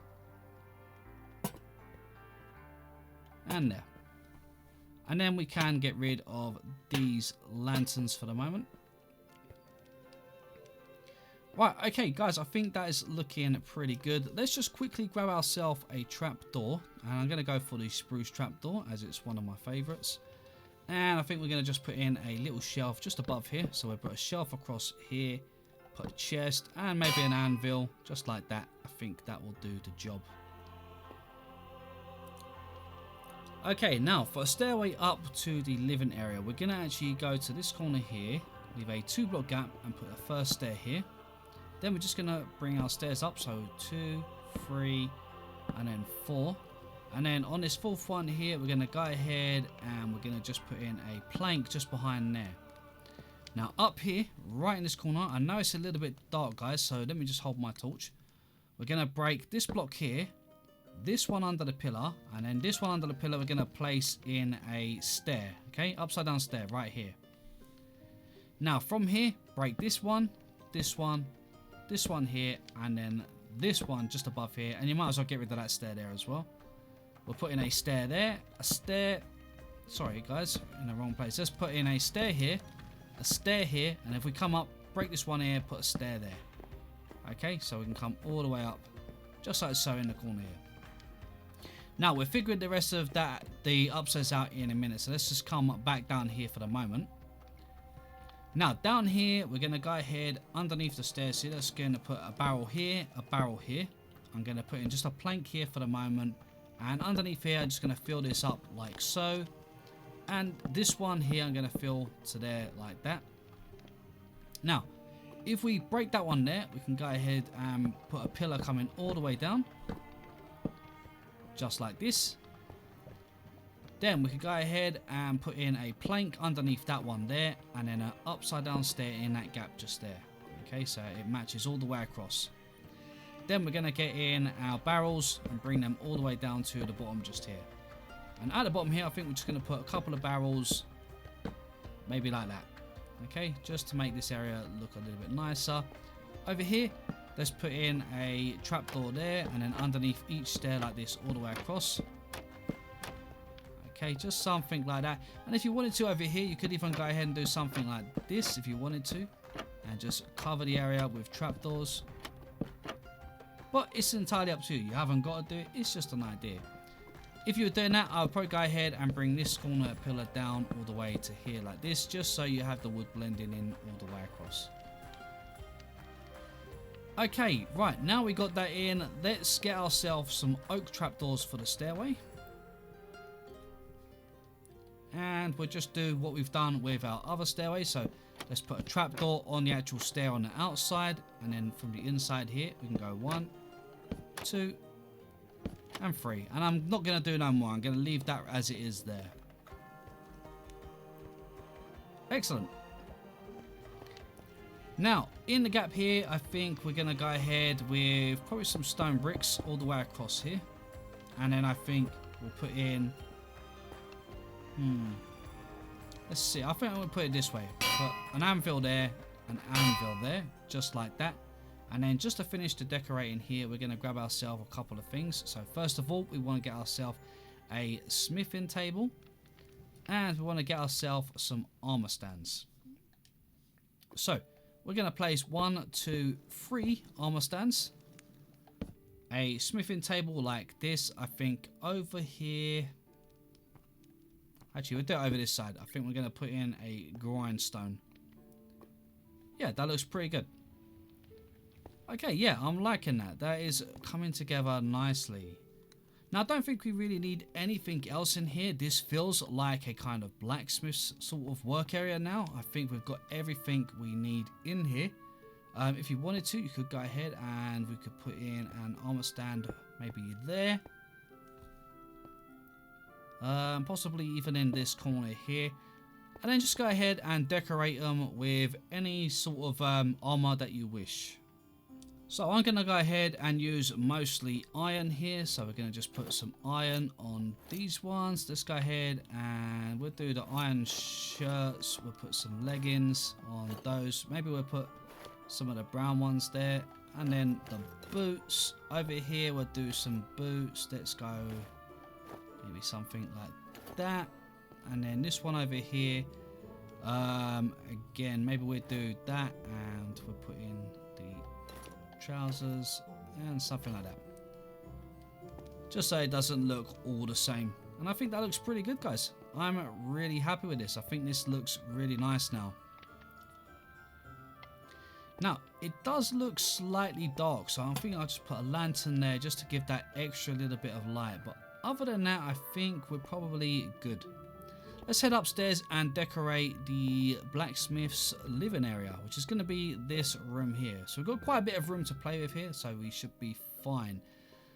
And there. And then we can get rid of these lanterns for the moment. Right, okay guys, I think that is looking pretty good. Let's just quickly grab ourselves a trapdoor. And I'm going to go for the spruce trapdoor, as it's one of my favourites. And I think we're going to just put in a little shelf just above here. So we'll put a shelf across here, put a chest, and maybe an anvil, just like that. I think that will do the job. Okay, now for a stairway up to the living area, we're going to actually go to this corner here, leave a 2-block gap, and put a first stair here. Then we're just going to bring our stairs up, so 2, 3, and then 4. And then on this 4th one here, we're going to go ahead and we're going to just put in a plank just behind there. Now up here, right in this corner, I know it's a little bit dark guys, so let me just hold my torch. We're going to break this block here, this one under the pillar, and then this one under the pillar we're going to place in a stair, okay, upside down stair right here. Now from here, break this one here, and then this one just above here, and you might as well get rid of that stair there as well. We'll put in a stair there, a stair, sorry guys, in the wrong place. Let's put in a stair here, and if we come up, break this one here, put a stair there. Okay, so we can come all the way up, just like so in the corner here. Now we're figuring the rest of that, the upstairs out in a minute, so let's just come back down here for the moment. Now down here, we're going to go ahead underneath the stairs here. That's going to put a barrel here, a barrel here. I'm going to put in just a plank here for the moment. And underneath here, I'm just going to fill this up like so. And this one here, I'm going to fill to there like that. Now, if we break that one there, we can go ahead and put a pillar coming all the way down. Just like this. Then we can go ahead and put in a plank underneath that one there, and then an upside down stair in that gap just there. Okay, so it matches all the way across. Then we're going to get in our barrels and bring them all the way down to the bottom just here. And at the bottom here, I think we're just going to put a couple of barrels, maybe like that. Okay, just to make this area look a little bit nicer. Over here, let's put in a trapdoor there, and then underneath each stair like this all the way across. Okay, just something like that. And if you wanted to over here, you could even go ahead and do something like this if you wanted to. And just cover the area with trapdoors. But it's entirely up to you. You haven't got to do it. It's just an idea. If you were doing that, I'll probably go ahead and bring this corner pillar down all the way to here like this. Just so you have the wood blending in all the way across. Okay, right. Now we got that in. Let's get ourselves some oak trapdoors for the stairway. And we'll just do what we've done with our other stairway. So let's put a trapdoor on the actual stair on the outside. And then from the inside here, we can go 1, 2, and 3. And I'm not going to do no more. I'm going to leave that as it is there. Now, in the gap here, I think we're going to go ahead with probably some stone bricks all the way across here. And then I think we'll put in... Let's see, I think I'm going to put it this way. Put an anvil there, an anvil there, just like that. And then just to finish the decorating here, we're going to grab ourselves a couple of things. So first of all, we want to get ourselves a smithing table. And we want to get ourselves some armor stands. So, we're going to place 1, 2, 3 armor stands. A smithing table like this, I think, over here. Actually, we'll do it over this side. I think we're going to put in a grindstone. Yeah, that looks pretty good. Okay, yeah, I'm liking that. That is coming together nicely. Now, I don't think we really need anything else in here. This feels like a kind of blacksmith sort of work area now. I think we've got everything we need in here. If you wanted to, you could go ahead and we could put in an armor stand maybe there. Possibly even in this corner here. And then just go ahead and decorate them with any sort of armor that you wish. So I'm going to go ahead and use mostly iron here. So we're going to just put some iron on these ones. Let's go ahead and we'll do the iron shirts. We'll put some leggings on those. Maybe we'll put some of the brown ones there. And then the boots. Over here we'll do some boots. Let's go maybe something like that. And then this one over here. Again, maybe we'll do that. And we'll put in trousers and something like that, just so it doesn't look all the same. And I think that looks pretty good, guys. I'm really happy with this. I think this looks really nice now. Now it does look slightly dark, so I think I'll just put a lantern there just to give that extra little bit of light, but other than that I think we're probably good. Let's head upstairs and decorate the blacksmith's living area, which is going to be this room here. So we've got quite a bit of room to play with here, so we should be fine.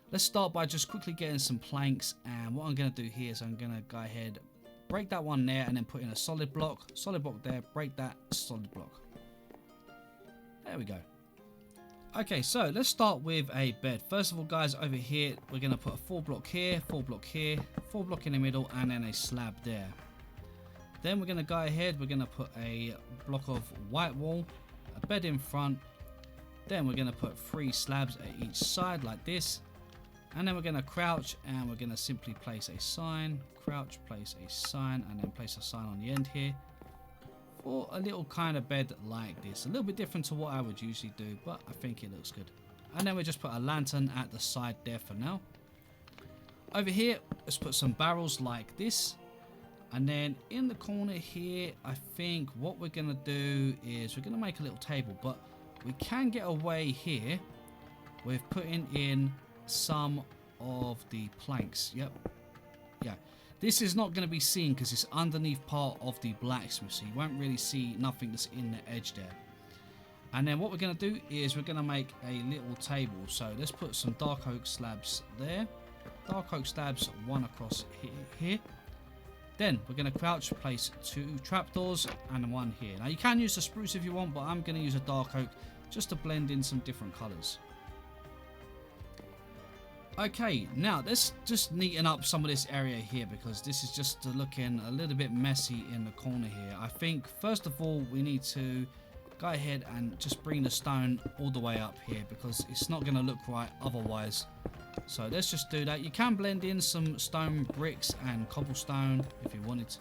Let's start by just quickly getting some planks, and what I'm going to do here is I'm going to go ahead, break that one there, and then put in a solid block there, break that, solid block. There we go. Okay, so let's start with a bed. First of all, guys, over here, we're going to put a 4 block here, 4 block here, 4 block in the middle, and then a slab there. Then we're going to go ahead, we're going to put a block of white wall, a bed in front. Then we're going to put 3 slabs at each side like this. And then we're going to crouch and we're going to simply place a sign. Crouch, place a sign, and then place a sign on the end here. For a little kind of bed like this. A little bit different to what I would usually do, but I think it looks good. And then we just put a lantern at the side there for now. Over here, let's put some barrels like this. And then in the corner here, I think what we're going to do is we're going to make a little table. But we can get away here with putting in some of the planks. Yep. Yeah. This is not going to be seen because it's underneath part of the blacksmith. So you won't really see nothing that's in the edge there. And then what we're going to do is we're going to make a little table. So let's put some dark oak slabs there. Dark oak slabs, one across here. Then we're going to crouch, place 2 trapdoors and 1 here. Now you can use the spruce if you want, but I'm going to use a dark oak just to blend in some different colours. Okay, now let's just neaten up some of this area here because this is just looking a little bit messy in the corner here. I think first of all we need to go ahead and just bring the stone all the way up here because it's not going to look right otherwise. So let's just do that. You can blend in some stone bricks and cobblestone if you wanted to.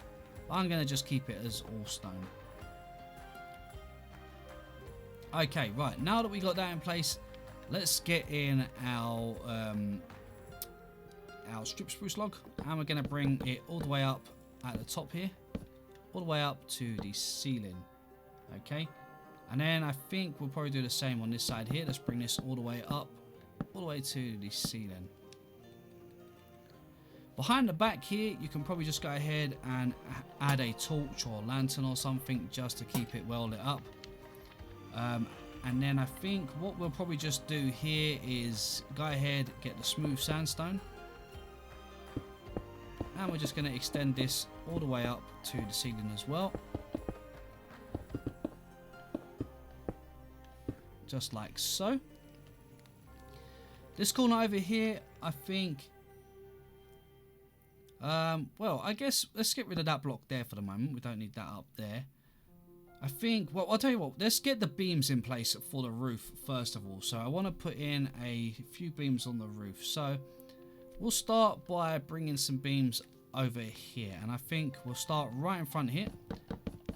But I'm going to just keep it as all stone. Okay, right. Now that we got that in place, let's get in our strip spruce log. And we're going to bring it all the way up at the top here. All the way up to the ceiling. Okay. And then I think we'll probably do the same on this side here. Let's bring this all the way up. All the way to the ceiling. Behind the back here, you can probably just go ahead and add a torch or a lantern or something just to keep it well lit up. And then I think what we'll probably just do here is go ahead, get the smooth sandstone. And we're just going to extend this all the way up to the ceiling as well. just like so. This corner over here, I think, well, I guess let's get rid of that block there for the moment. We don't need that up there. I think, well, I'll tell you what, let's get the beams in place for the roof first of all. So I want to put in a few beams on the roof. So we'll start by bringing some beams over here. And I think we'll start right in front here.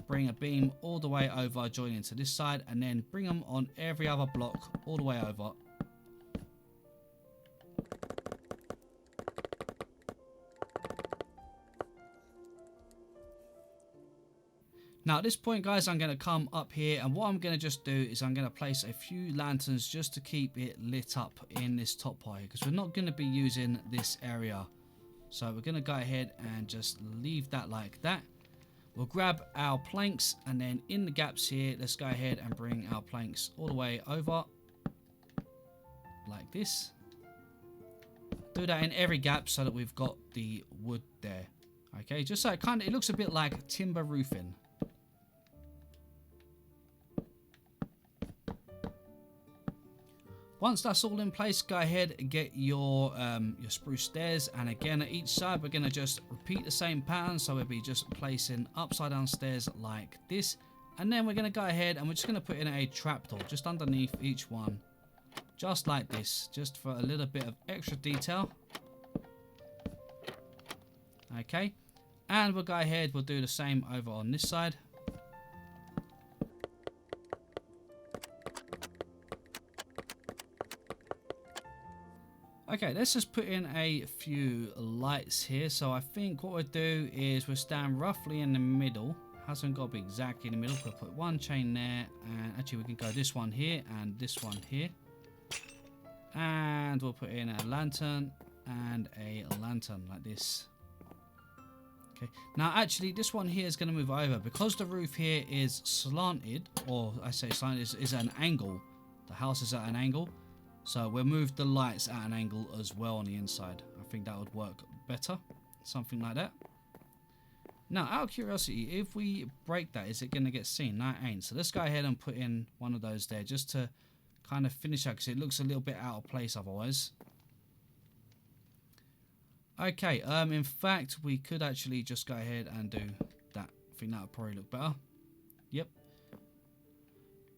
Bring a beam all the way over, join into this side, and then bring them on every other block all the way over. Now at this point, guys, I'm going to come up here, and what I'm going to just do is I'm going to place a few lanterns just to keep it lit up in this top part here, because we're not going to be using this area. So we're going to go ahead and just leave that like that. We'll grab our planks, and then in the gaps here, let's go ahead and bring our planks all the way over like this. Do that in every gap so that we've got the wood there. Okay, just so it looks a bit like timber roofing. Once that's all in place, go ahead and get your spruce stairs, and again at each side we're going to just repeat the same pattern. So we'll be just placing upside down stairs like this, and then we're going to go ahead and we're just going to put in a trapdoor just underneath each one, just like this, just for a little bit of extra detail. Okay, and we'll go ahead, we'll do the same over on this side. Okay, let's just put in a few lights here. So I think what we'll do is we'll stand roughly in the middle. Hasn't got to be exactly in the middle. We'll put one chain there, and actually we can go this one here and this one here. And we'll put in a lantern and a lantern like this. Okay, now actually this one here is going to move over because the roof here is slanted, or I say slanted is at an angle. The house is at an angle. So we'll move the lights at an angle as well on the inside. I think that would work better. Something like that. Now, out of curiosity, if we break that, is it going to get seen? No, it ain't. So let's go ahead and put in one of those there just to kind of finish out, because it looks a little bit out of place otherwise. Okay, in fact, we could actually just go ahead and do that. I think that would probably look better. Yep.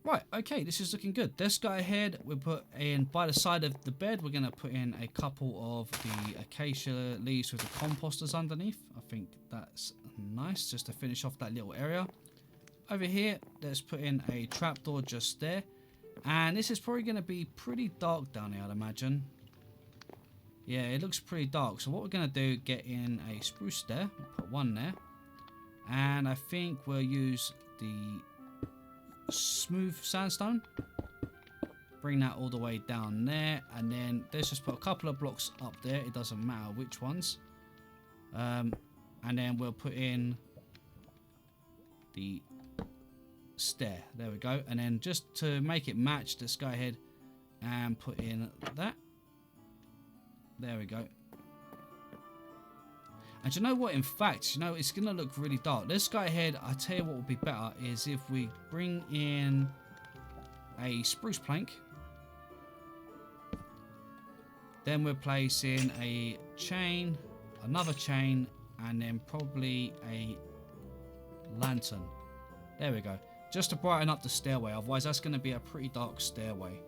Right, okay, this is looking good. Let's go ahead, we'll put in, by the side of the bed, we're going to put in a couple of the acacia leaves with the composters underneath. I think that's nice, just to finish off that little area. Over here, let's put in a trapdoor just there. And this is probably going to be pretty dark down here, I'd imagine. Yeah, it looks pretty dark. So what we're going to do, get in a spruce there, put one there. And I think we'll use the smooth sandstone, bring that all the way down there, and then let's just put a couple of blocks up there, it doesn't matter which ones, and then we'll put in the stair, there we go, and then just to make it match, let's go ahead and put in that, there we go. And you know what, in fact, you know, it's going to look really dark. Let's go ahead, I tell you what would be better is if we bring in a spruce plank. Then we'll place in a chain, another chain, and then probably a lantern. There we go. Just to brighten up the stairway, otherwise that's going to be a pretty dark stairway.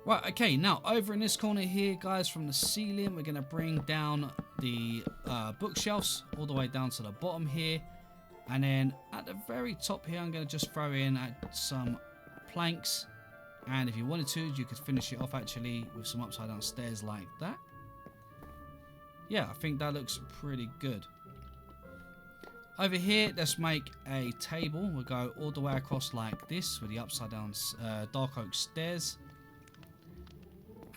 Right, okay, now over in this corner here, guys, from the ceiling, we're going to bring down the bookshelves all the way down to the bottom here. And then at the very top here, I'm going to just throw in some planks. And if you wanted to, you could finish it off actually with some upside down stairs like that. Yeah, I think that looks pretty good. Over here, let's make a table. We'll go all the way across like this with the upside down dark oak stairs.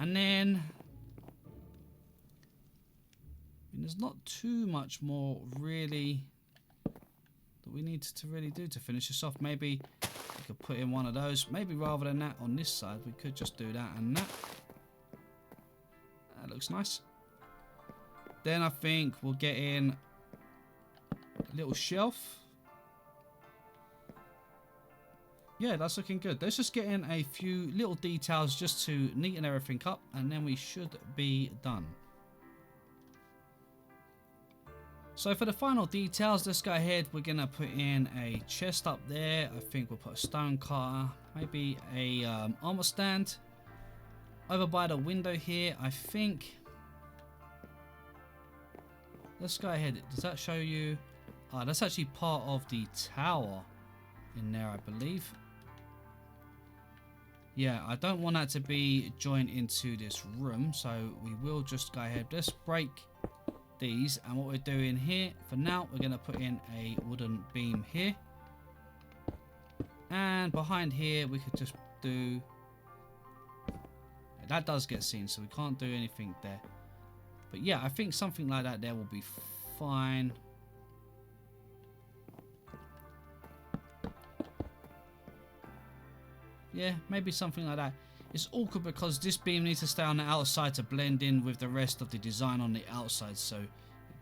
And then, there's not too much more really that we need to really do to finish this off. Maybe we could put in one of those. Maybe rather than that on this side, we could just do that and that. That looks nice. Then I think we'll get in a little shelf. Yeah, that's looking good. Let's just get in a few little details just to neaten everything up, and then we should be done. So for the final details, let's go ahead. We're going to put in a chest up there. I think we'll put a stone cutter, maybe a armor stand. Over by the window here, I think. Let's go ahead. Does that show you? Ah, that's actually part of the tower in there, I believe. Yeah, I don't want that to be joined into this room, so we will just go ahead. Let's break these, and what we're doing here for now, we're going to put in a wooden beam here, and behind here we could just do that. Does get seen, so we can't do anything there, but yeah, I think something like that there will be fine. Yeah, maybe something like that. It's awkward because this beam needs to stay on the outside to blend in with the rest of the design on the outside, so it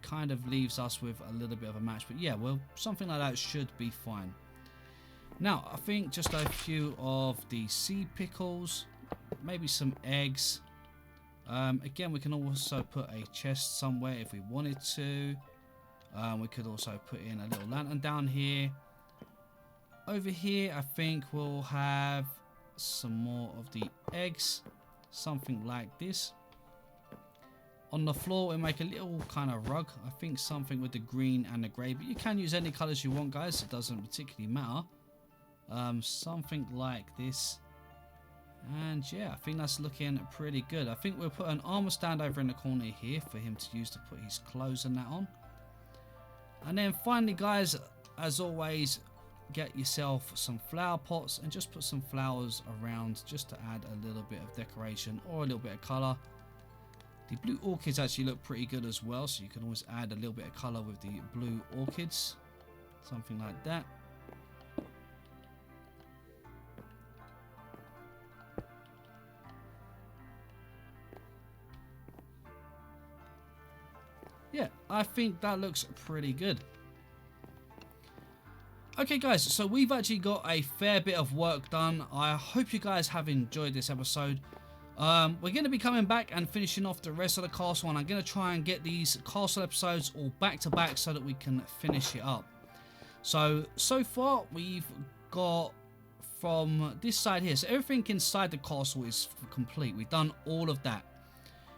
kind of leaves us with a little bit of a match. But yeah, well, something like that should be fine. Now, I think just a few of the sea pickles, maybe some eggs. Again, we can also put a chest somewhere if we wanted to. We could also put in a little lantern down here. Over here, I think we'll have some more of the eggs, something like this. On the floor, we'll make a little kind of rug. I think something with the green and the grey, but you can use any colours you want, guys. It doesn't particularly matter. Something like this. And yeah, I think that's looking pretty good. I think we'll put an armor stand over in the corner here for him to use to put his clothes and that on. And then finally, guys, as always, get yourself some flower pots and just put some flowers around just to add a little bit of decoration or a little bit of color. The blue orchids actually look pretty good as well, so you can always add a little bit of color with the blue orchids, something like that. Yeah, I think that looks pretty good. Okay guys, so we've actually got a fair bit of work done. I hope you guys have enjoyed this episode. We're going to be coming back and finishing off the rest of the castle, and I'm going to try and get these castle episodes all back to back so that we can finish it up. So far we've got from this side here, so everything inside the castle is complete. We've done all of that.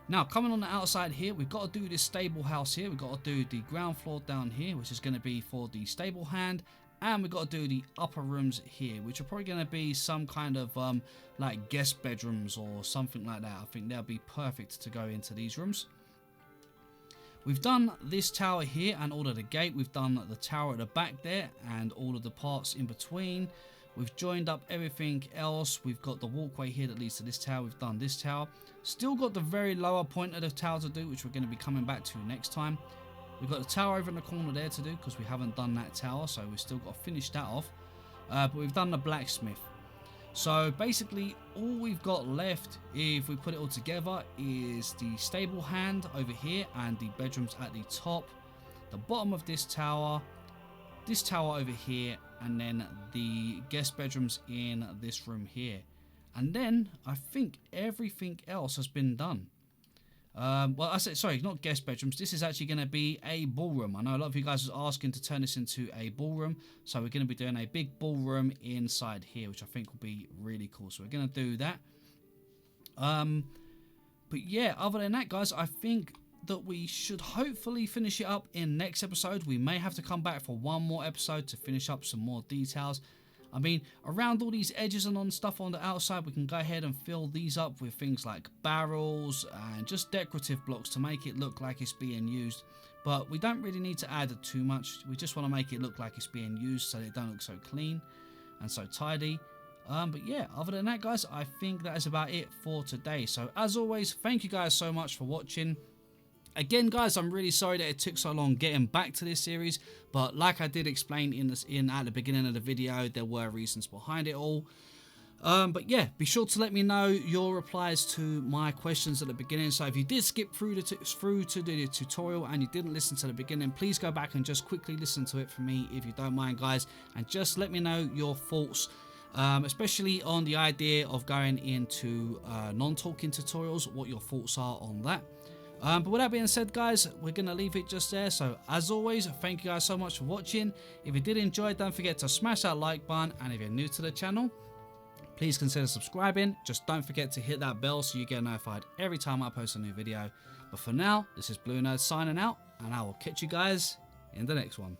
Now, coming on the outside here, we've got to do this stable house here. We've got to do the ground floor down here, which is going to be for the stable hand. And we've got to do the upper rooms here, which are probably going to be some kind of like guest bedrooms or something like that. I think they'll be perfect to go into these rooms. We've done this tower here and all of the gate. We've done the tower at the back there and all of the parts in between. We've joined up everything else. We've got the walkway here that leads to this tower. We've done this tower. Still got the very lower point of the tower to do, which we're going to be coming back to next time. We've got the tower over in the corner there to do because we haven't done that tower, so we've still got to finish that off. But we've done the blacksmith. So basically all we've got left, if we put it all together, is the stable hand over here and the bedrooms at the top, the bottom of this tower over here, and then the guest bedrooms in this room here. And then I think everything else has been done. Well, I said, sorry, not guest bedrooms. This is actually going to be a ballroom. I know a lot of you guys are asking to turn this into a ballroom. So we're going to be doing a big ballroom inside here, which I think will be really cool. So we're going to do that. But yeah, other than that, guys, I think that we should hopefully finish it up in next episode. We may have to come back for one more episode to finish up some more details. I mean, around all these edges and on stuff on the outside, we can go ahead and fill these up with things like barrels and just decorative blocks to make it look like it's being used. But we don't really need to add too much. We just want to make it look like it's being used so they don't look so clean and so tidy. But yeah, other than that, guys, I think that is about it for today. So as always, thank you guys so much for watching. Again, guys, I'm really sorry that it took so long getting back to this series, but like I did explain at the beginning of the video, there were reasons behind it all. But yeah, be sure to let me know your replies to my questions at the beginning. So if you did skip through to the tutorial and you didn't listen to the beginning, please go back and just quickly listen to it for me if you don't mind, guys, and just let me know your thoughts especially on the idea of going into non-talking tutorials, what your thoughts are on that. But with that being said, guys, we're going to leave it just there. So as always, thank you guys so much for watching. If you did enjoy, don't forget to smash that like button, and if you're new to the channel, please consider subscribing. Just don't forget to hit that bell so you get notified every time I post a new video. But for now, this is BlueNerd signing out, and I will catch you guys in the next one.